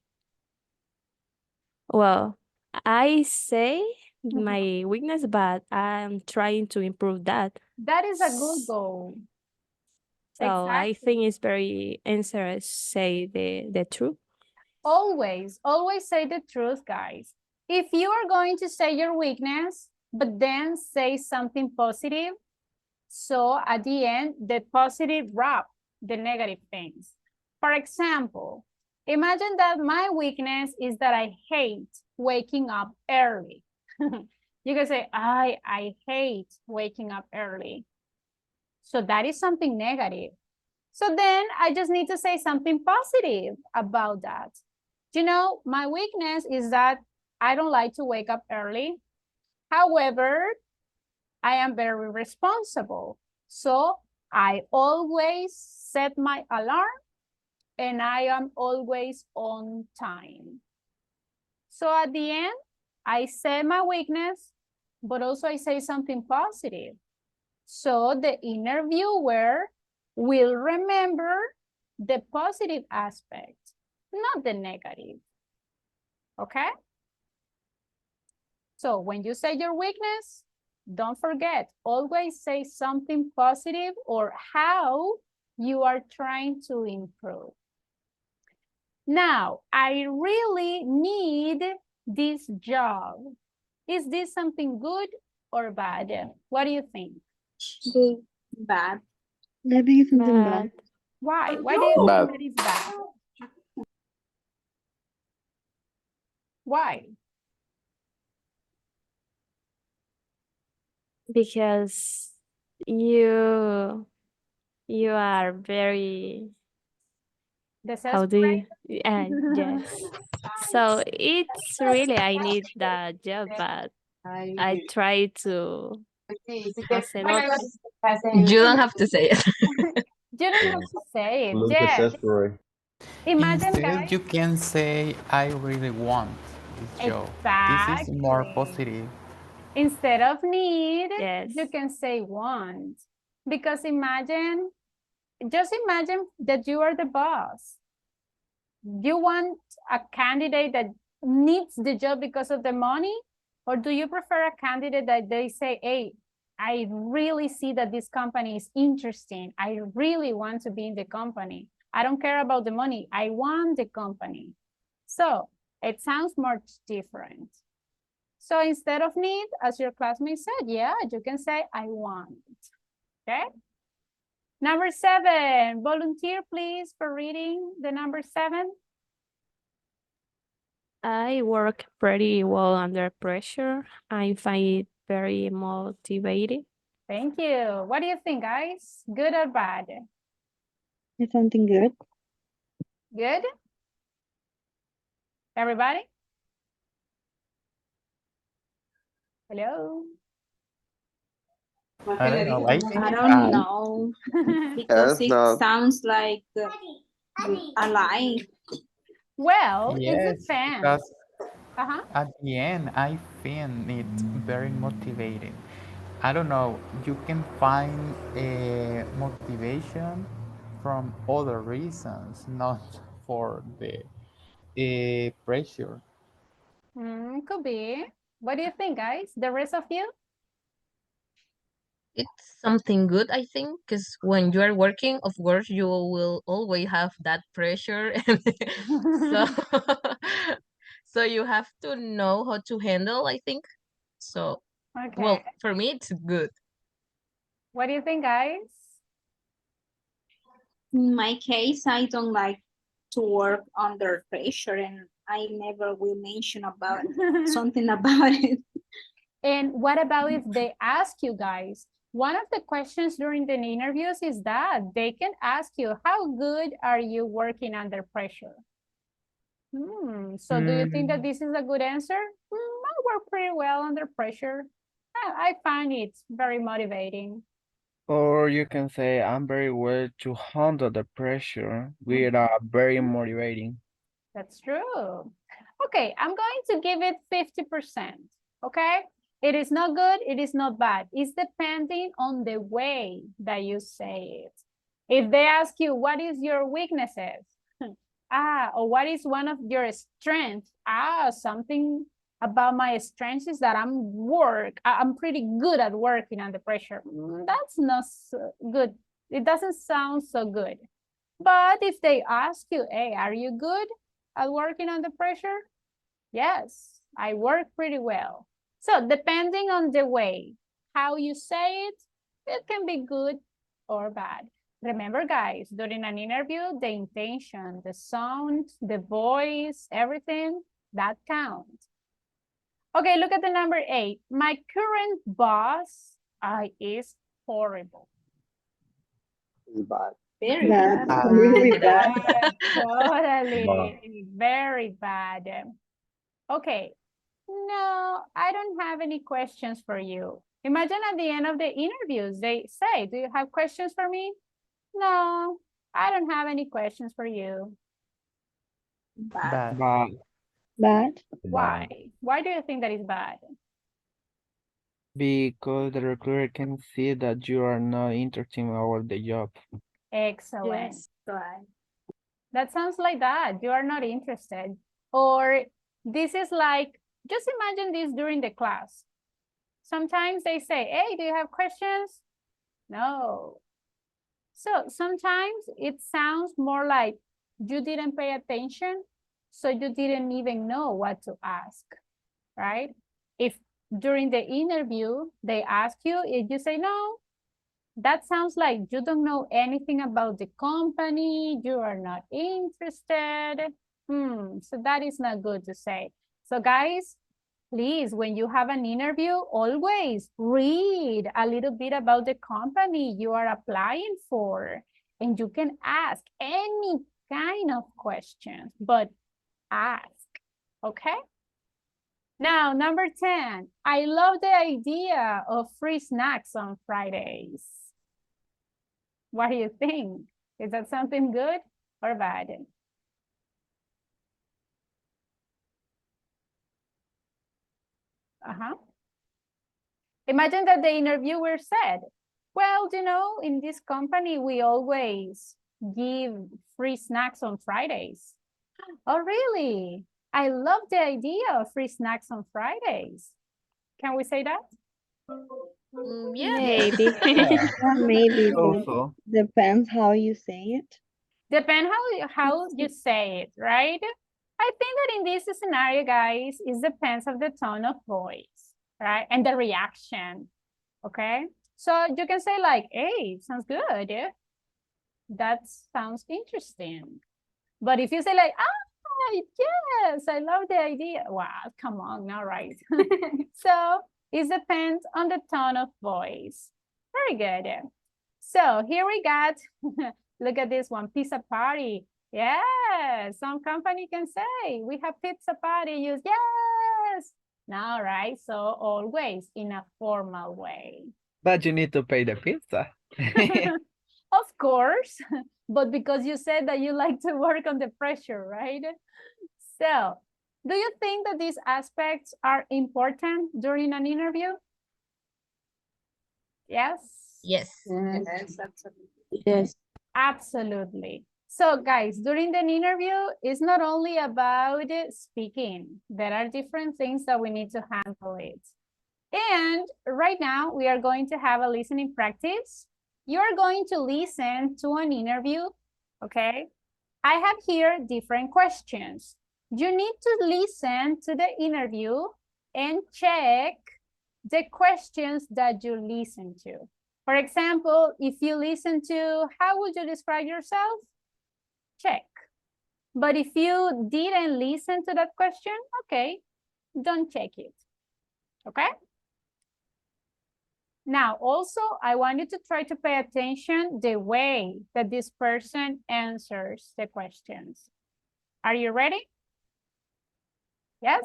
Well, I say my weakness, but I'm trying to improve that. That is a good goal. So I think it's very answer say the truth. Always say the truth, guys. If you are going to say your weakness, but then say something positive, so at the end, the positive wrap the negative things. For example, imagine that my weakness is that I hate waking up early. You can say, I hate waking up early. So that is something negative. So then I just need to say something positive about that. You know, my weakness is that I don't like to wake up early. However, I am very responsible. So I always set my alarm and I am always on time. So at the end, I say my weakness, but also I say something positive. So the interviewer will remember the positive aspect, not the negative. Okay? So when you say your weakness, don't forget, always say something positive or how you are trying to improve. Now, I really need this job. Is this something good or bad? What do you think? Good. Bad. I think it's something bad. Why? Why do you Bad. think that is bad? Why? Because you are very how do you yes. So it's really I need that job, but I try to hacer otro. You don't have to say it. You don't have to say it. Look Yes. desperate. Imagine, Instead, guys. you can say, I really want this job. This is more positive. Instead of need, yes, you can say want. Because just imagine that you are the boss. You want a candidate that needs the job because of the money? Or do you prefer a candidate that they say, hey, I really see that this company is interesting. I really want to be in the company. I don't care about the money. I want the company. So it sounds much different. So instead of need, as your classmate said, yeah, you can say I want. Okay. Number 7, volunteer please for reading the number 7. I work pretty well under pressure. I find it very motivated. Thank you. What do you think, guys? Good or bad? It's something good. Good? Everybody? Hello? I don't know. I think I it's don't bad. know because it no. sounds like a lie. Well, it Yes, depends. because Uh-huh. at the end, I find it very motivating. I don't know, you can find a motivation from other reasons, not for the pressure. Could be. What do you think, guys? The rest of you? It's something good, I think, because when you are working, of course, you will always have that pressure. So, so you have to know how to handle, I think. So, Okay. well, for me, it's good. What do you think, guys? In my case, I don't like to work under pressure, and I never will mention about something about it. And what about if they ask you, guys? One of the questions during the interviews is that they can ask you, how good are you working under pressure? So do you think that this is a good answer? I work pretty well under pressure. I find it very motivating. Or you can say, I'm very well to handle the pressure. We are very motivating. That's true. Okay, I'm going to give it 50%. Okay? It is not good, it is not bad. It's depending on the way that you say it. If they ask you, what is your weaknesses? Or what is one of your strengths? Something about my strengths is that I'm pretty good at working under pressure. That's not so good. It doesn't sound so good. But if they ask you, hey, are you good at working under pressure? Yes, I work pretty well. So depending on the way, how you say it, it can be good or bad. Remember, guys, during an interview, the intention, the sound, the voice, everything, that counts. Okay, look at the number 8. My current boss is horrible. It's bad. Very Bad. bad. Really bad. Totally, very bad. Okay, no, I don't have any questions for you. Imagine at the end of the interviews, they say, do you have questions for me? No, I don't have any questions for you. Bad. But Bad. Why? Why do you think that is bad? because the recruiter can see that you are not interested about the job. Excellent. Yes, right. That sounds like that. You are not interested. Or this is like, just imagine this during the class. Sometimes they say, hey, do you have questions? No. So sometimes it sounds more like you didn't pay attention, so you didn't even know what to ask, right? If during the interview they ask you, if you say no, that sounds like you don't know anything about the company, you are not interested. So that is not good to say. So guys, please, when you have an interview, always read a little bit about the company you are applying for. And you can ask any kind of questions, but ask, okay? Now, number 10, I love the idea of free snacks on Fridays. What do you think? Is that something good or bad? Imagine that the interviewer said, well, you know, in this company, we always give free snacks on Fridays. Oh, really? I love the idea of free snacks on Fridays. Can we say that? Yeah. Maybe. Yeah, maybe. But Also, depends how you say it. Depends how you say it, right? I think that in this scenario, guys, it depends of the tone of voice, right? And the reaction, okay? So you can say like, hey, sounds good. Yeah? That sounds interesting. But if you say like, yes, I love the idea. Wow, come on, now, right? So it depends on the tone of voice. Very good. So here we got, look at this one, pizza party. Yeah, some company can say, we have pizza party, use yes. Now, right? So always in a formal way. But you need to pay the pizza. Of course, but because you said that you like to work under pressure, right? So, do you think that these aspects are important during an interview? Yes? Yes. Yes, absolutely. Yes. Absolutely. So guys, during the interview, it's not only about speaking. There are different things that we need to handle it. And right now we are going to have a listening practice. You're going to listen to an interview, okay? I have here different questions. You need to listen to the interview and check the questions that you listen to. For example, if you listen to, how would you describe yourself? Check. But if you didn't listen to that question, okay, don't check it, okay? Now, also, I want you to try to pay attention the way that this person answers the questions. Are you ready? Yes?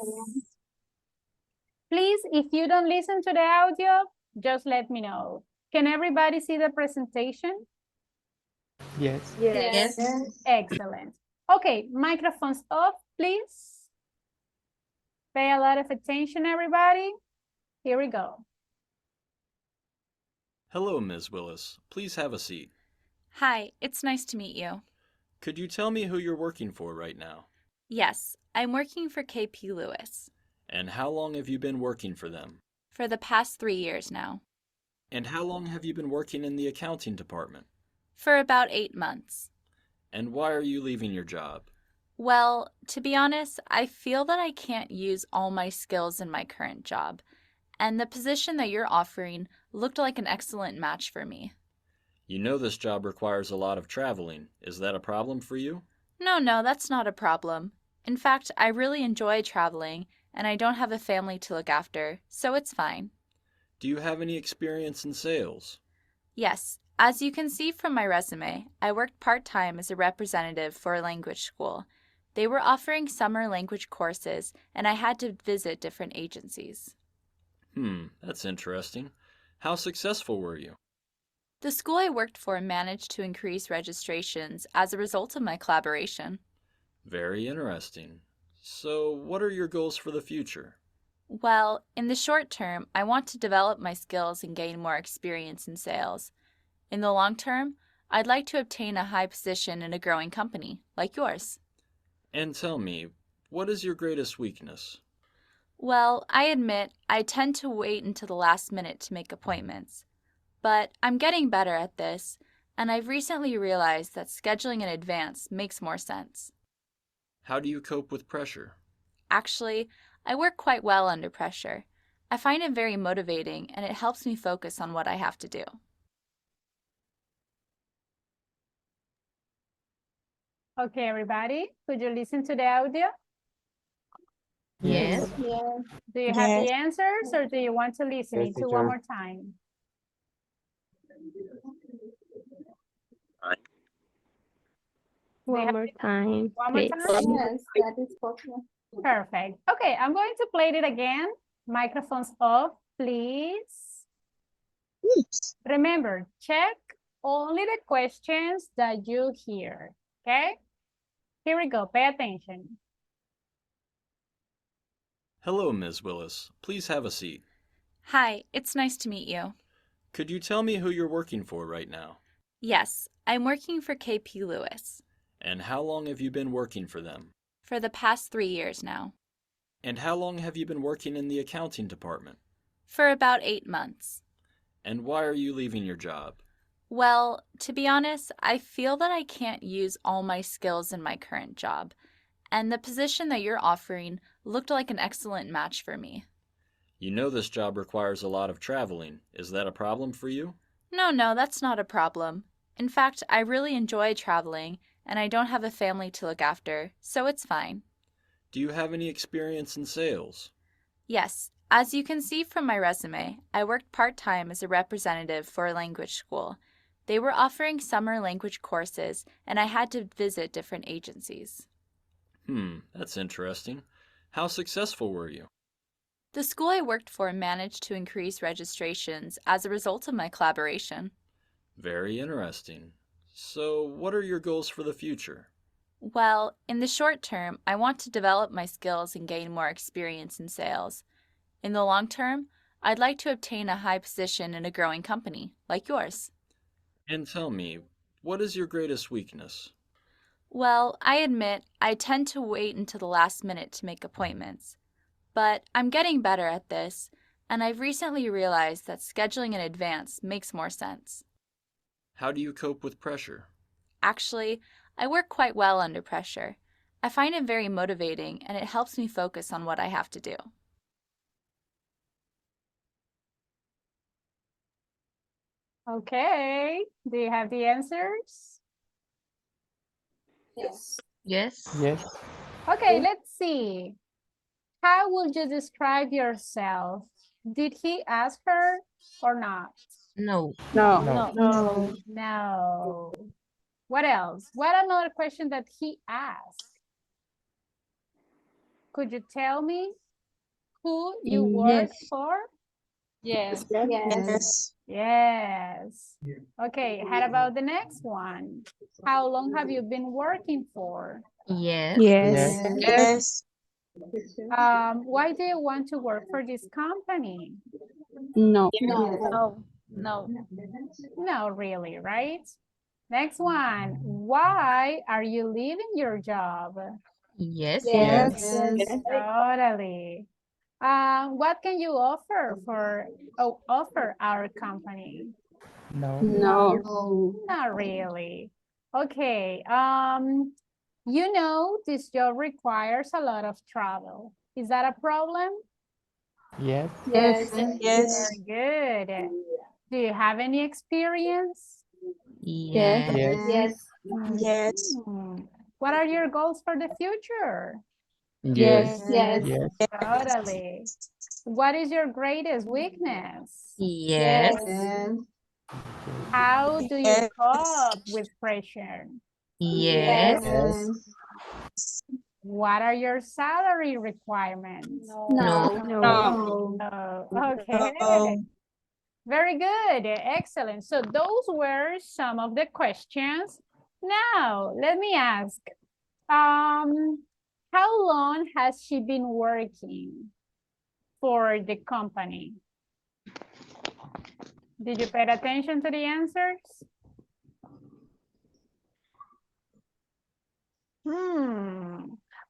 Please, if you don't listen to the audio, just let me know. Can everybody see the presentation? Yes. Yes. Excellent. Okay, microphones off, please. Pay a lot of attention, everybody. Here we go. Hello, Ms. Willis. Please have a seat. Hi, it's nice to meet you. Could you tell me who you're working for right now? Yes, I'm working for KP Lewis. And how long have you been working for them? For the past 3 years now. And how long have you been working in the accounting department? For about 8 months. And why are you leaving your job? Well, to be honest, I feel that I can't use all my skills in my current job, and the position that you're offering looked like an excellent match for me. You know this job requires a lot of traveling. Is that a problem for you? No, that's not a problem. In fact, I really enjoy traveling, and I don't have a family to look after, so it's fine. Do you have any experience in sales? Yes, as you can see from my resume, I worked part-time as a representative for a language school. They were offering summer language courses, and I had to visit different agencies. That's interesting. How successful were you? The school I worked for managed to increase registrations as a result of my collaboration. Very interesting. So, what are your goals for the future? Well, in the short term, I want to develop my skills and gain more experience in sales. In the long term, I'd like to obtain a high position in a growing company, like yours. And tell me, what is your greatest weakness? Well, I admit I tend to wait until the last minute to make appointments. But I'm getting better at this, and I've recently realized that scheduling in advance makes more sense. How do you cope with pressure? Actually, I work quite well under pressure. I find it very motivating, and it helps me focus on what I have to do. Okay, everybody, could you listen to the audio? Yes. Yes. Do you have the answers, or do you want to listen Yes, it to teacher. one more time? One more time, One more please. time? Yes, that is possible. Perfect. Okay, I'm going to play it again. Microphones off, please. Remember, check only the questions that you hear, okay? Here we go, pay attention. Hello, Ms. Willis. Please have a seat. Hi, it's nice to meet you. Could you tell me who you're working for right now? Yes, I'm working for KP Lewis. And how long have you been working for them? For the past 3 years now. And how long have you been working in the accounting department? For about 8 months. And why are you leaving your job? Well, to be honest, I feel that I can't use all my skills in my current job, and the position that you're offering looked like an excellent match for me. You know this job requires a lot of traveling. Is that a problem for you? No, that's not a problem. In fact, I really enjoy traveling, and I don't have a family to look after, so it's fine. Do you have any experience in sales? Yes, as you can see from my resume, I worked part-time as a representative for a language school. They were offering summer language courses, and I had to visit different agencies. That's interesting. How successful were you? The school I worked for managed to increase registrations as a result of my collaboration. Very interesting. So, what are your goals for the future? Well, in the short term, I want to develop my skills and gain more experience in sales. In the long term, I'd like to obtain a high position in a growing company, like yours. And tell me, what is your greatest weakness? Well, I admit I tend to wait until the last minute to make appointments. But I'm getting better at this, and I've recently realized that scheduling in advance makes more sense. How do you cope with pressure? Actually, I work quite well under pressure. I find it very motivating, and it helps me focus on what I have to do. Okay, do you have the answers? Yes. Yes. Yes. Okay, let's see. How would you describe yourself? Did he ask her or not? No. No. No. No. What else? What another question that he asked? Could you tell me who you work Yes. for? Yes. Yes. Yes. Okay, how about the next one? How long have you been working for? Yes. Yes. Yes. Why do you want to work for this company? No. No. No. No, really, right? Next one. Why are you leaving your job? Yes. Yes. Totally. What can you offer our company? No. No. Not really. Okay. You know, this job requires a lot of travel. Is that a problem? Yes. Yes. Yes. Very good. Do you have any experience? Yes. Yes. Yes. What are your goals for the future? Yes. Yes. Yes. Totally. What is your greatest weakness? Yes. How do you cope with pressure? Yes. What are your salary requirements? No. No. Okay. Very good. Excellent. So those were some of the questions. Now, let me ask, how long has she been working for the company? Did you pay attention to the answers?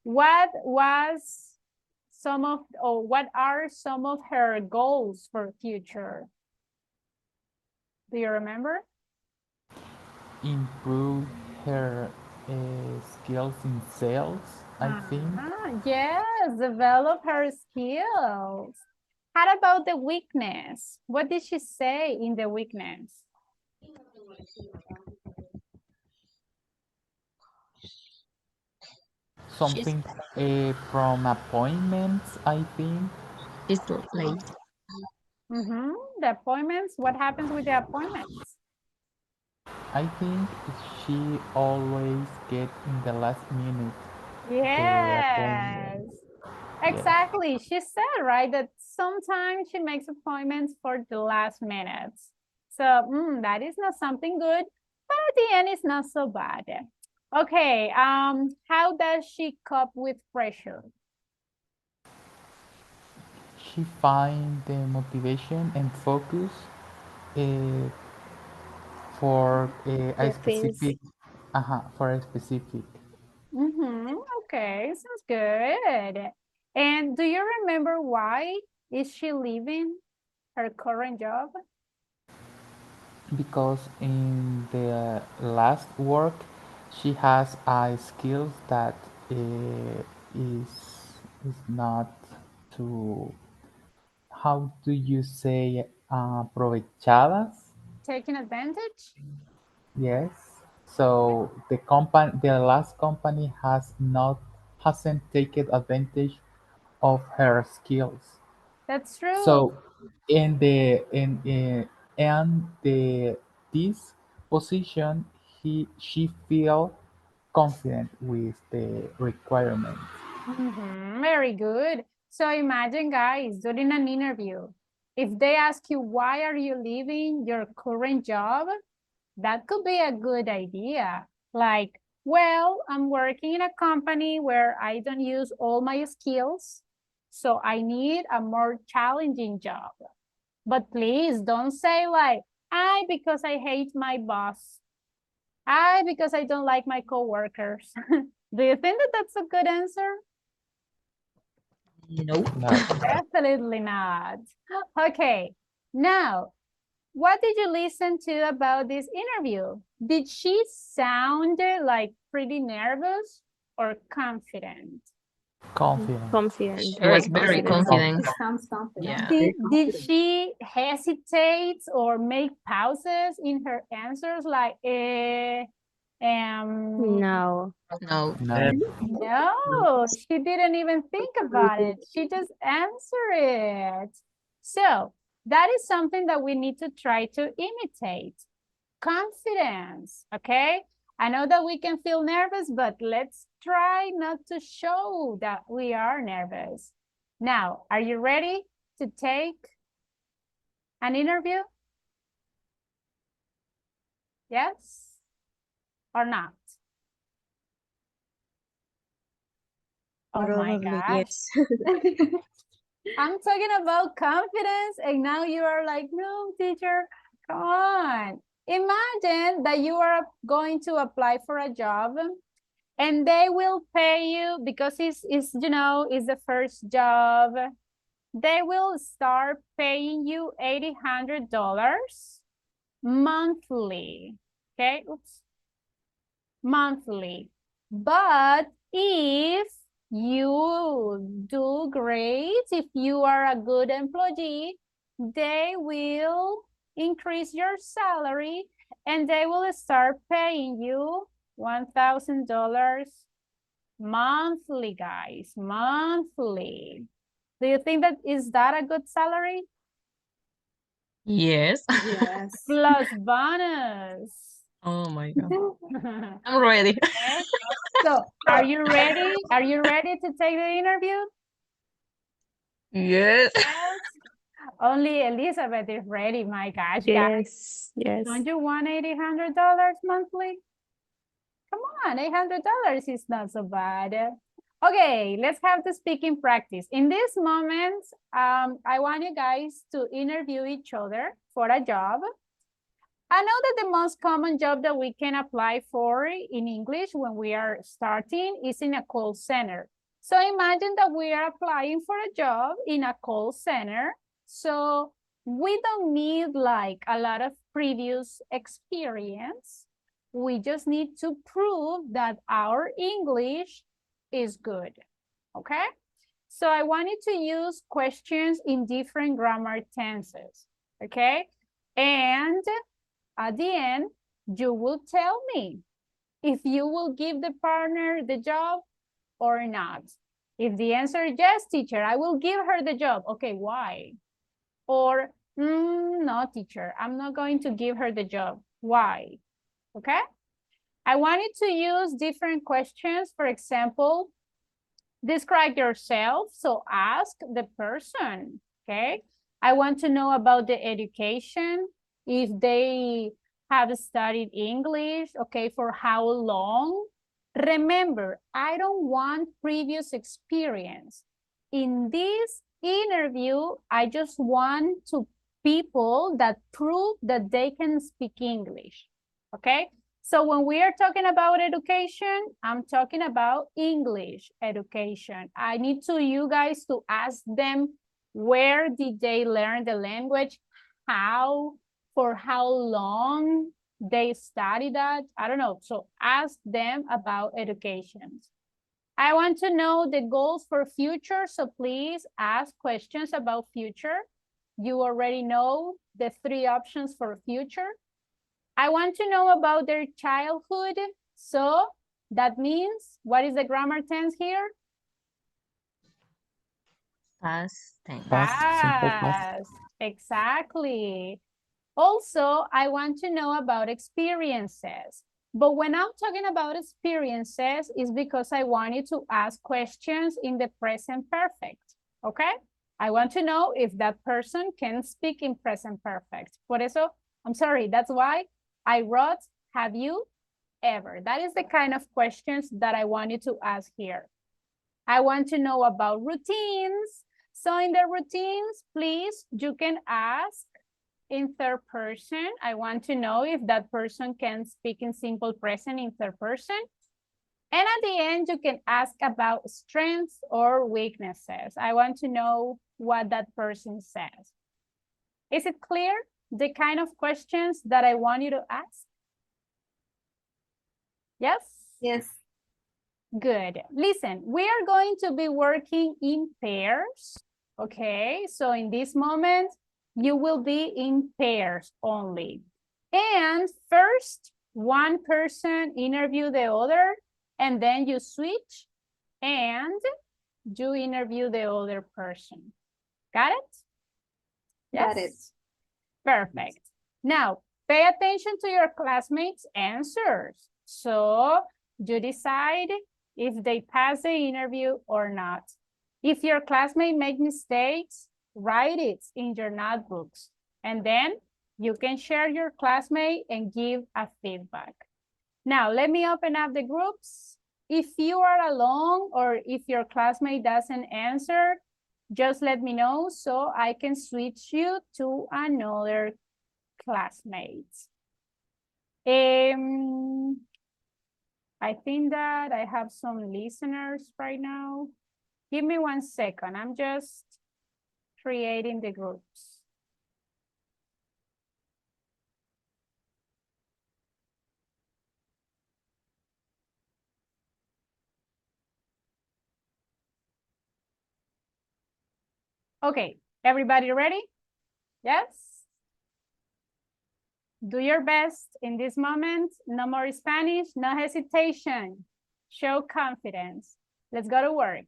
What are some of her goals for future? Do you remember? Improve her skills in sales, I think. Yes, develop her skills. How about the weakness? What did she say in the weakness? Something from appointments, I think. She's late. The appointments, what happens with the appointments? I think she always get in the last minute. Yes, exactly. She said, right, that sometimes she makes appointments for the last minutes. So that is not something good, but at the end, it's not so bad. Okay, how does she cope with pressure? She find the motivation and focus for a specific, Okay, sounds good. And do you remember why is she leaving her current job? because in the last work she has skills that is not to, how do you say, aprovechadas? Taking advantage? Yes. So the last company hasn't taken advantage of her skills. That's true. So in and the this position, she feel confident with the requirements. Very good. So imagine, guys, during an interview, if they ask you, why are you leaving your current job? That could be a good idea. Like, well, I'm working in a company where I don't use all my skills, so I need a more challenging job. But please don't say like, because I hate my boss. Because I don't like my coworkers. Do you think that that's a good answer? Nope. Definitely not. Okay, now, what did you listen to about this interview? Did she sound like pretty nervous or confident? Confident. Confident. She was very confident. Sounds confident. Yeah. Did she hesitate or make pauses in her answers like, No. No. No, she didn't even think about it. She just answered it. So that is something that we need to try to imitate. Confidence, okay? I know that we can feel nervous, but let's try not to show that we are nervous. Now, are you ready to take an interview? Yes or not? Oh my gosh. Yes. I'm talking about confidence and now you are like, no, teacher, come on. Imagine that you are going to apply for a job and they will pay you because it's the first job. They will start paying you $800 monthly. Okay, oops. Monthly. But if you do great, if you are a good employee, they will increase your salary and they will start paying you $1,000 monthly, guys, monthly. Do you think that is that a good salary? Yes. Yes. Plus bonus. Oh my God. I'm ready. Okay. So are you ready? Are you ready to take the interview? Yes. Only Elizabeth is ready, my gosh, guys. Yes. Don't you want $800 monthly? Come on, $800 is not so bad. Okay, let's have the speaking practice. In this moment, I want you guys to interview each other for a job. I know that the most common job that we can apply for in English when we are starting is in a call center. So imagine that we are applying for a job in a call center. So we don't need like a lot of previous experience. We just need to prove that our English is good, okay? So I wanted to use questions in different grammar tenses, okay? And at the end, you will tell me if you will give the partner the job or not. If the answer is yes, teacher, I will give her the job. Okay, why? Or no, teacher, I'm not going to give her the job. Why? Okay? I wanted to use different questions. For example, describe yourself. So ask the person, okay? I want to know about the education, if they have studied English, okay, for how long. Remember, I don't want previous experience. In this interview, I just want people that prove that they can speak English, okay? So when we are talking about education, I'm talking about English education. I need you guys to ask them, where did they learn the language? For how long they study that? I don't know. So ask them about education. I want to know the goals for future, so please ask questions about future. You already know the 3 options for future. I want to know about their childhood, so that means, what is the grammar tense here? Past tense. Simple past. Past, exactly. Also, I want to know about experiences. But when I'm talking about experiences, it's because I want you to ask questions in the present perfect, okay? I want to know if that person can speak in present perfect. Por eso, I'm sorry, that's why I wrote, have you ever? That is the kind of questions that I want you to ask here. I want to know about routines. So in the routines, please, you can ask in third person. I want to know if that person can speak in simple present in third person. And at the end, you can ask about strengths or weaknesses. I want to know what that person says. Is it clear? The kind of questions that I want you to ask? Yes? Yes. Good. Listen, we are going to be working in pairs. Okay, so in this moment, you will be in pairs only. And first, one person interview the other, and then you switch and you interview the other person. Got it? Yes? Got it. Perfect. Now, pay attention to your classmates' answers. So you decide if they pass the interview or not. If your classmate make mistakes, write it in your notebooks. And then you can share your classmate and give a feedback. Now, let me open up the groups. If you are alone or if your classmate doesn't answer, just let me know so I can switch you to another classmate. I think that I have some listeners right now. Give me 1 second. I'm just creating the groups. Okay, everybody ready? Yes? Do your best in this moment. No more Spanish, no hesitation. Show confidence. Let's go to work.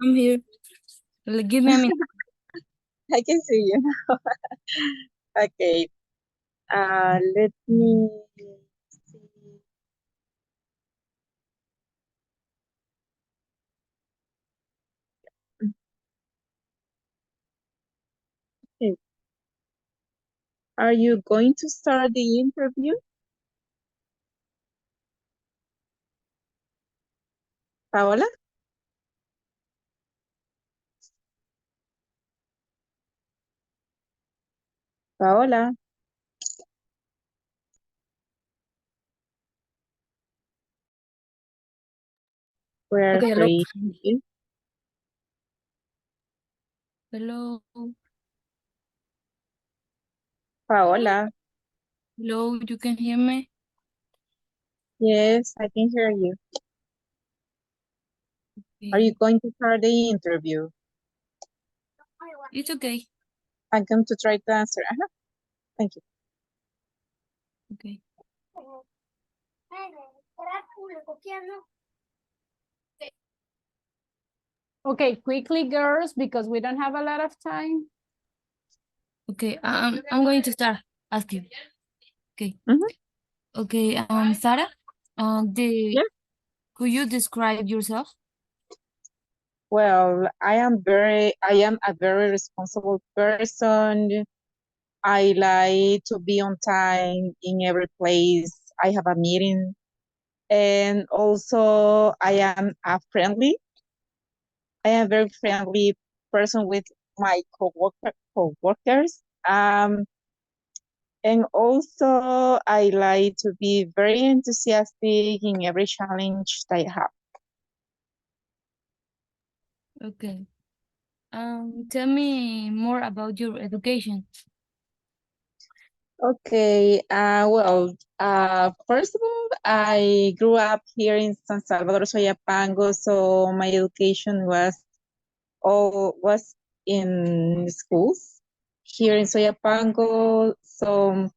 I'm here. Give me a minute. I can see you now. Okay. Let me see. Okay. Are you going to start the interview? Paola? Paola? We're Okay, hello. free. Hello. Paola? Hello, you can hear me? Yes, I can hear you. Are you going to start the interview? It's okay. I'm going to try to answer. Thank you. Okay. Okay, quickly, girls, because we don't have a lot of time. Okay, I'm going to start asking. Okay. Okay, Sarah, Yeah. could you describe yourself? Well, I am a very responsible person. I like to be on time in every place I have a meeting. And also I am friendly. I am very friendly person with my coworkers. And also I like to be very enthusiastic in every challenge that I have. Okay. Tell me more about your education. Okay, first of all, I grew up here in San Salvador, Soyapango, so my education was in schools here in Soyapango. So,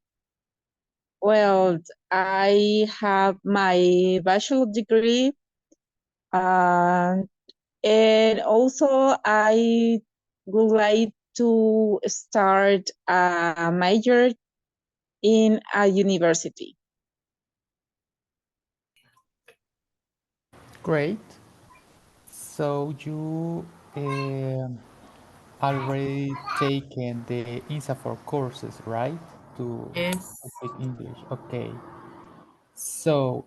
well, I have my bachelor degree, uh, and also I would like to start a major in a university. Great. So you already taken the INSAFORP courses, right? To Yes. take English. Okay. So,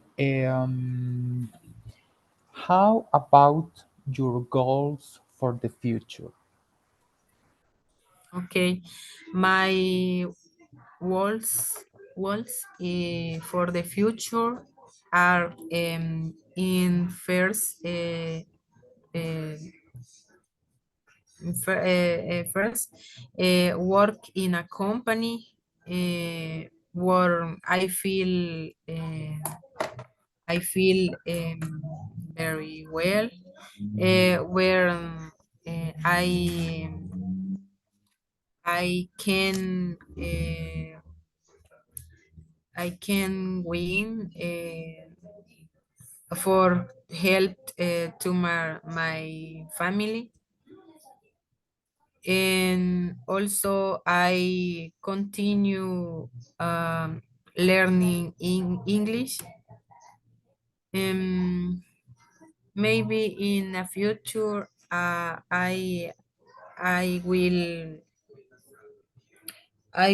how about your goals for the future? Okay. My walls for the future are in uh, first work in a company where I feel very well, where I can win for help to my family. And also I continue learning in English. Maybe in the future I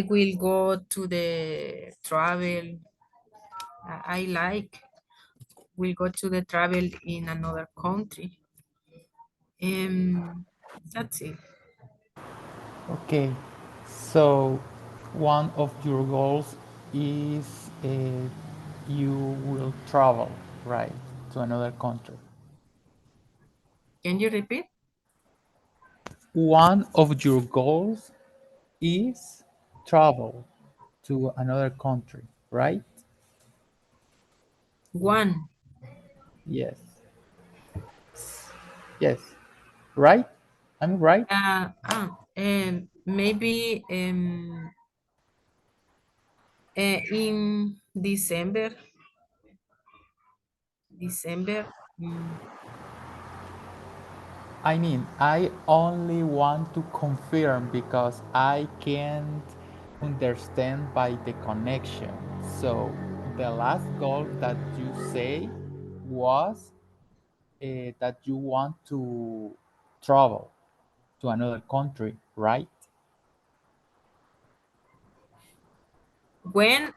will go to the travel. I like will go to the travel in another country. That's it. Okay. So, one of your goals is you will travel, right, to another country. Can you repeat? One of your goals is travel to another country, right? One. Yes. Yes. Right? I'm right? Maybe in December. I mean, I only want to confirm because I can't understand by the connection. So the last goal that you say was that you want to travel to another country, right? When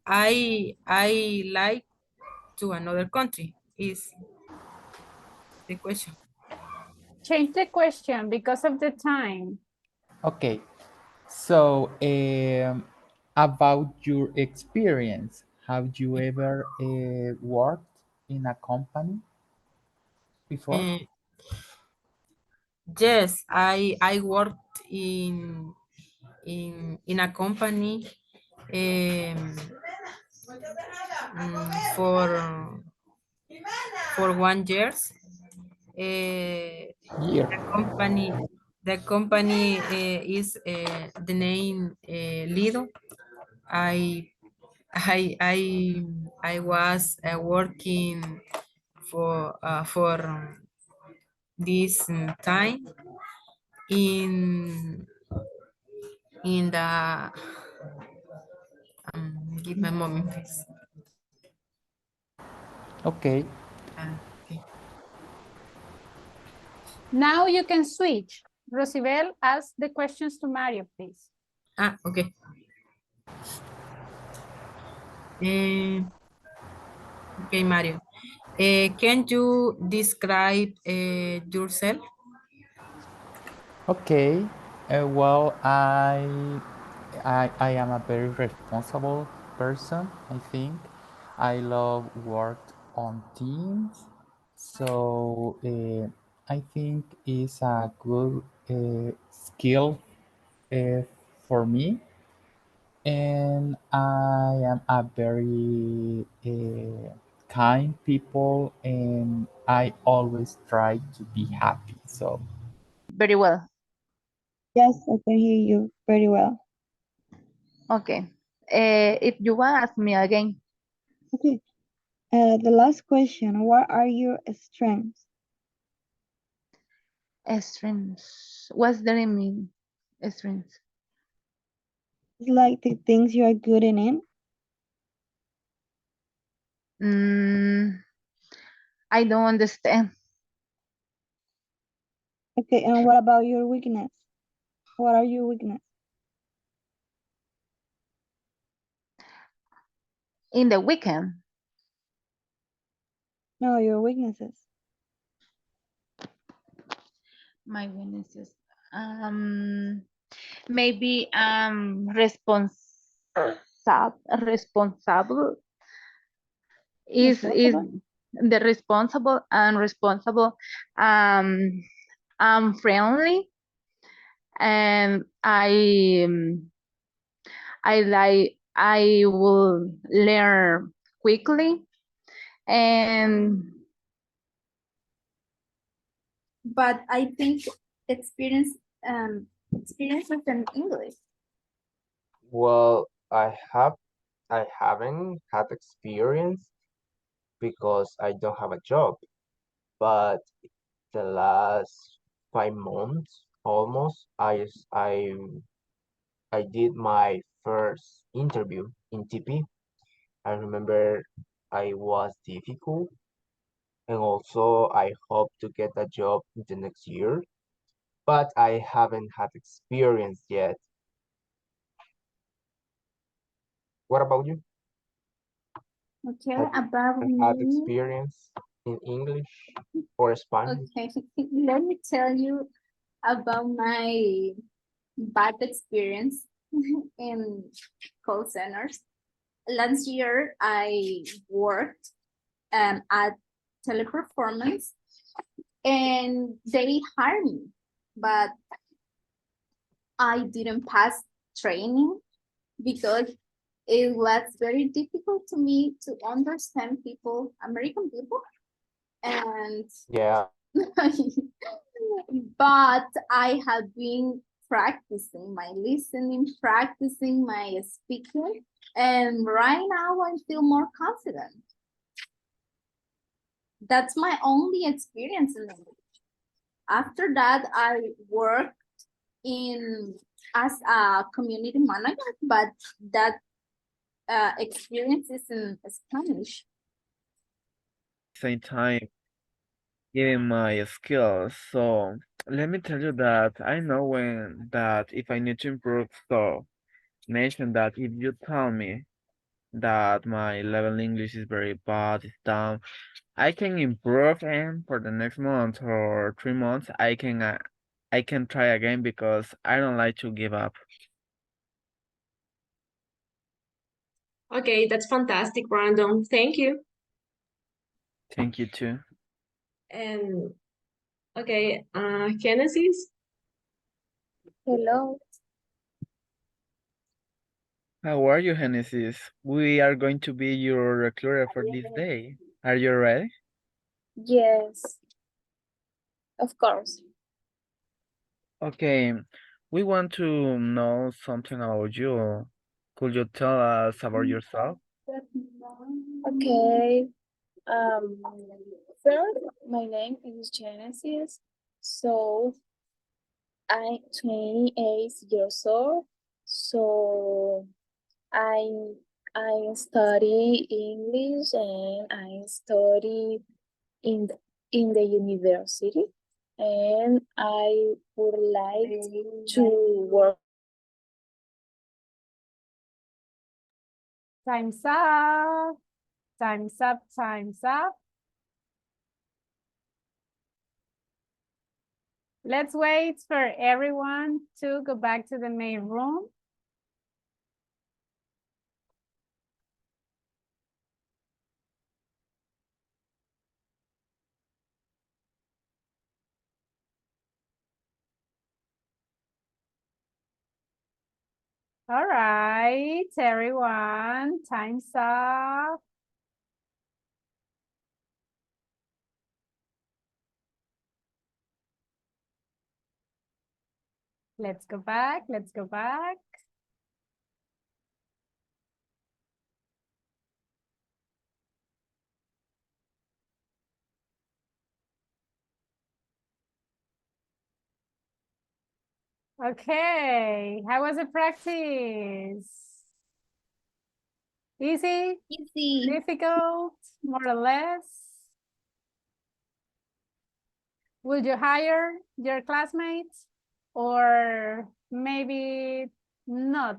I like to another country is the question. Change the question because of the time. Okay. So about your experience, have you ever worked in a company before? Uh, yes, I worked in a company um, for 1 year. Year. The company is the name Lido. I I was working for this time in the give me a moment, please. Okay. Okay. Now you can switch. Rosibel, ask the questions to Mario, please. Okay. Okay, Mario. Can you describe yourself? Okay, well, I am a very responsible person, I think. I love work on teams, so I think it's a good skill uh, for me, and I am a very kind people, and I always try to be happy. So Very well. Yes, I can hear you very well. Okay. If you want, ask me again. Okay. The last question, what are your strengths? Strengths. What's the mean? Strengths. It's like the things you are good in? I don't understand. Okay, and what about your weakness? What are your weakness? In the weekend. No, your weaknesses. My weaknesses. Maybe responsible is Responsible? the responsible and responsible. I'm friendly, and I will learn quickly, and but I think experiences in English. Well, I haven't had experience because I don't have a job, but the last 5 months almost, I did my first interview in TP. I remember I was difficult, and also I hope to get a job in the next year, but I haven't had experience yet. What about you? Okay, Have about you had me. experience in English or Spanish? Okay, let me tell you about my bad experience in call centers. Last year, I worked at Teleperformance, and they hired me, but I didn't pass training because it was very difficult to me to understand people, American people, and Yeah. but I have been practicing my listening, practicing my speaking, and right now I feel more confident. That's my only experience in English. After that, I worked in as a community manager, but that experience is in Spanish. Same time, given my skills. So let me tell you that I know when that if I need to improve, so mention that if you tell me that my level in English is very bad, it's down, I can improve, and for the next month or 3 months, I can try again because I don't like to give up. Okay, that's fantastic, Brandon. Thank you. Thank you too. And okay, Genesis. Hello. How are you, Genesis? We are going to be your recruiter for this day. Are you ready? Yes, of course. Okay, we want to know something about you. Could you tell us about yourself? Okay. Um, First, my name is Genesis. So I'm 28 years old. So I I study English and I study in the university, and I would like to work. Time's up. Time's up. Time's up. Let's wait for everyone to go back to the main room. All right, everyone, time's up. Let's go back, let's go back. Okay, how was the practice? Easy? Easy. Difficult? More or less? Would you hire your classmates? Or maybe not?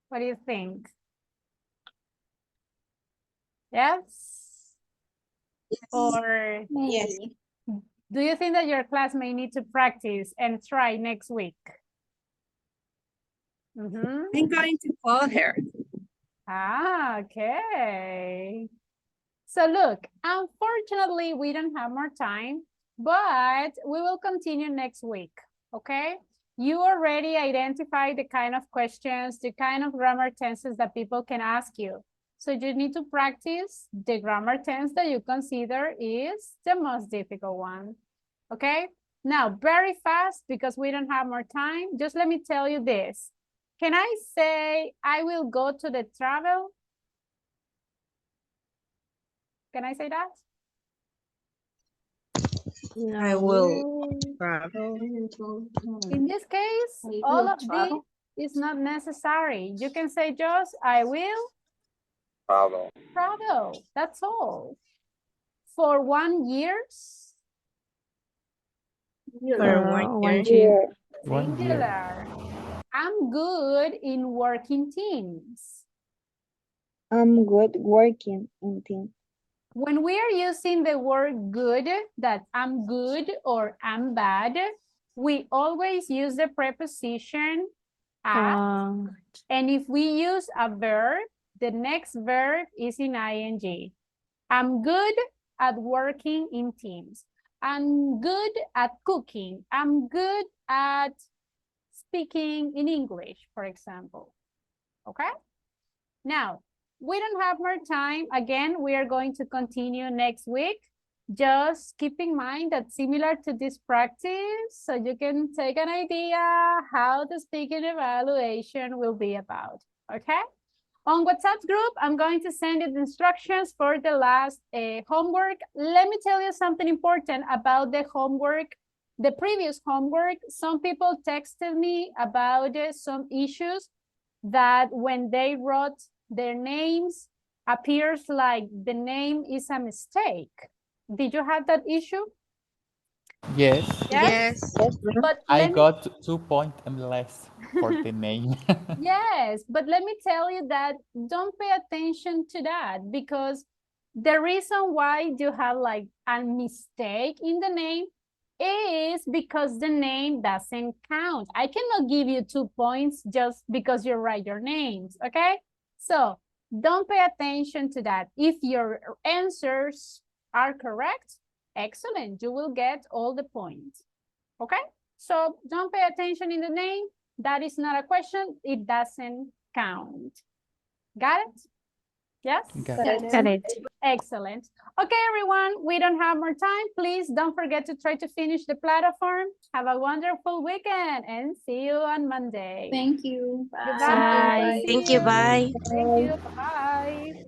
What do you think? Yes? Or Yes. do you think that your class may need to practice and try next week? I'm going to call her. Ah, okay. So look, unfortunately, we don't have more time, but we will continue next week, okay? You already identified the kind of questions, the kind of grammar tenses that people can ask you. So you need to practice the grammar tense that you consider is the most difficult one, okay? Now, very fast, because we don't have more time, just let me tell you this. Can I say, I will go to the travel? Can I say that? I will travel. In this case, all of this is not necessary. You can say just, I will travel. That's all. For 1 year. For 1 year. Singular. I'm good in working teams. I'm good working in team. When we are using the word good, that I'm good or I'm bad, we always use the preposition at. And if we use a verb, the next verb is in ing. I'm good at working in teams. I'm good at cooking. I'm good at speaking in English, for example. Okay? Now, we don't have more time. Again, we are going to continue next week. Just keep in mind that similar to this practice, so you can take an idea how the speaking evaluation will be about, okay? On WhatsApp group, I'm going to send you the instructions for the last homework. Let me tell you something important about the homework, the previous homework. Some people texted me about some issues that when they wrote their names, appears like the name is a mistake. Did you have that issue? Yes. Yes. But I got 2 points and less for the name. Yes, but let me tell you that don't pay attention to that, because the reason why you have like a mistake in the name is because the name doesn't count. I cannot give you 2 points just because you write your names, okay? So don't pay attention to that. If your answers are correct, excellent, you will get all the points, okay? So don't pay attention in the name. That is not a question. It doesn't count. Got it? Yes? Got it. Excellent. Okay, everyone, we don't have more time. Please don't forget to try to finish the platform. Have a wonderful weekend and see you on Monday. Thank you. Bye. Goodbye. Bye. Thank you. Bye. Thank you. Bye.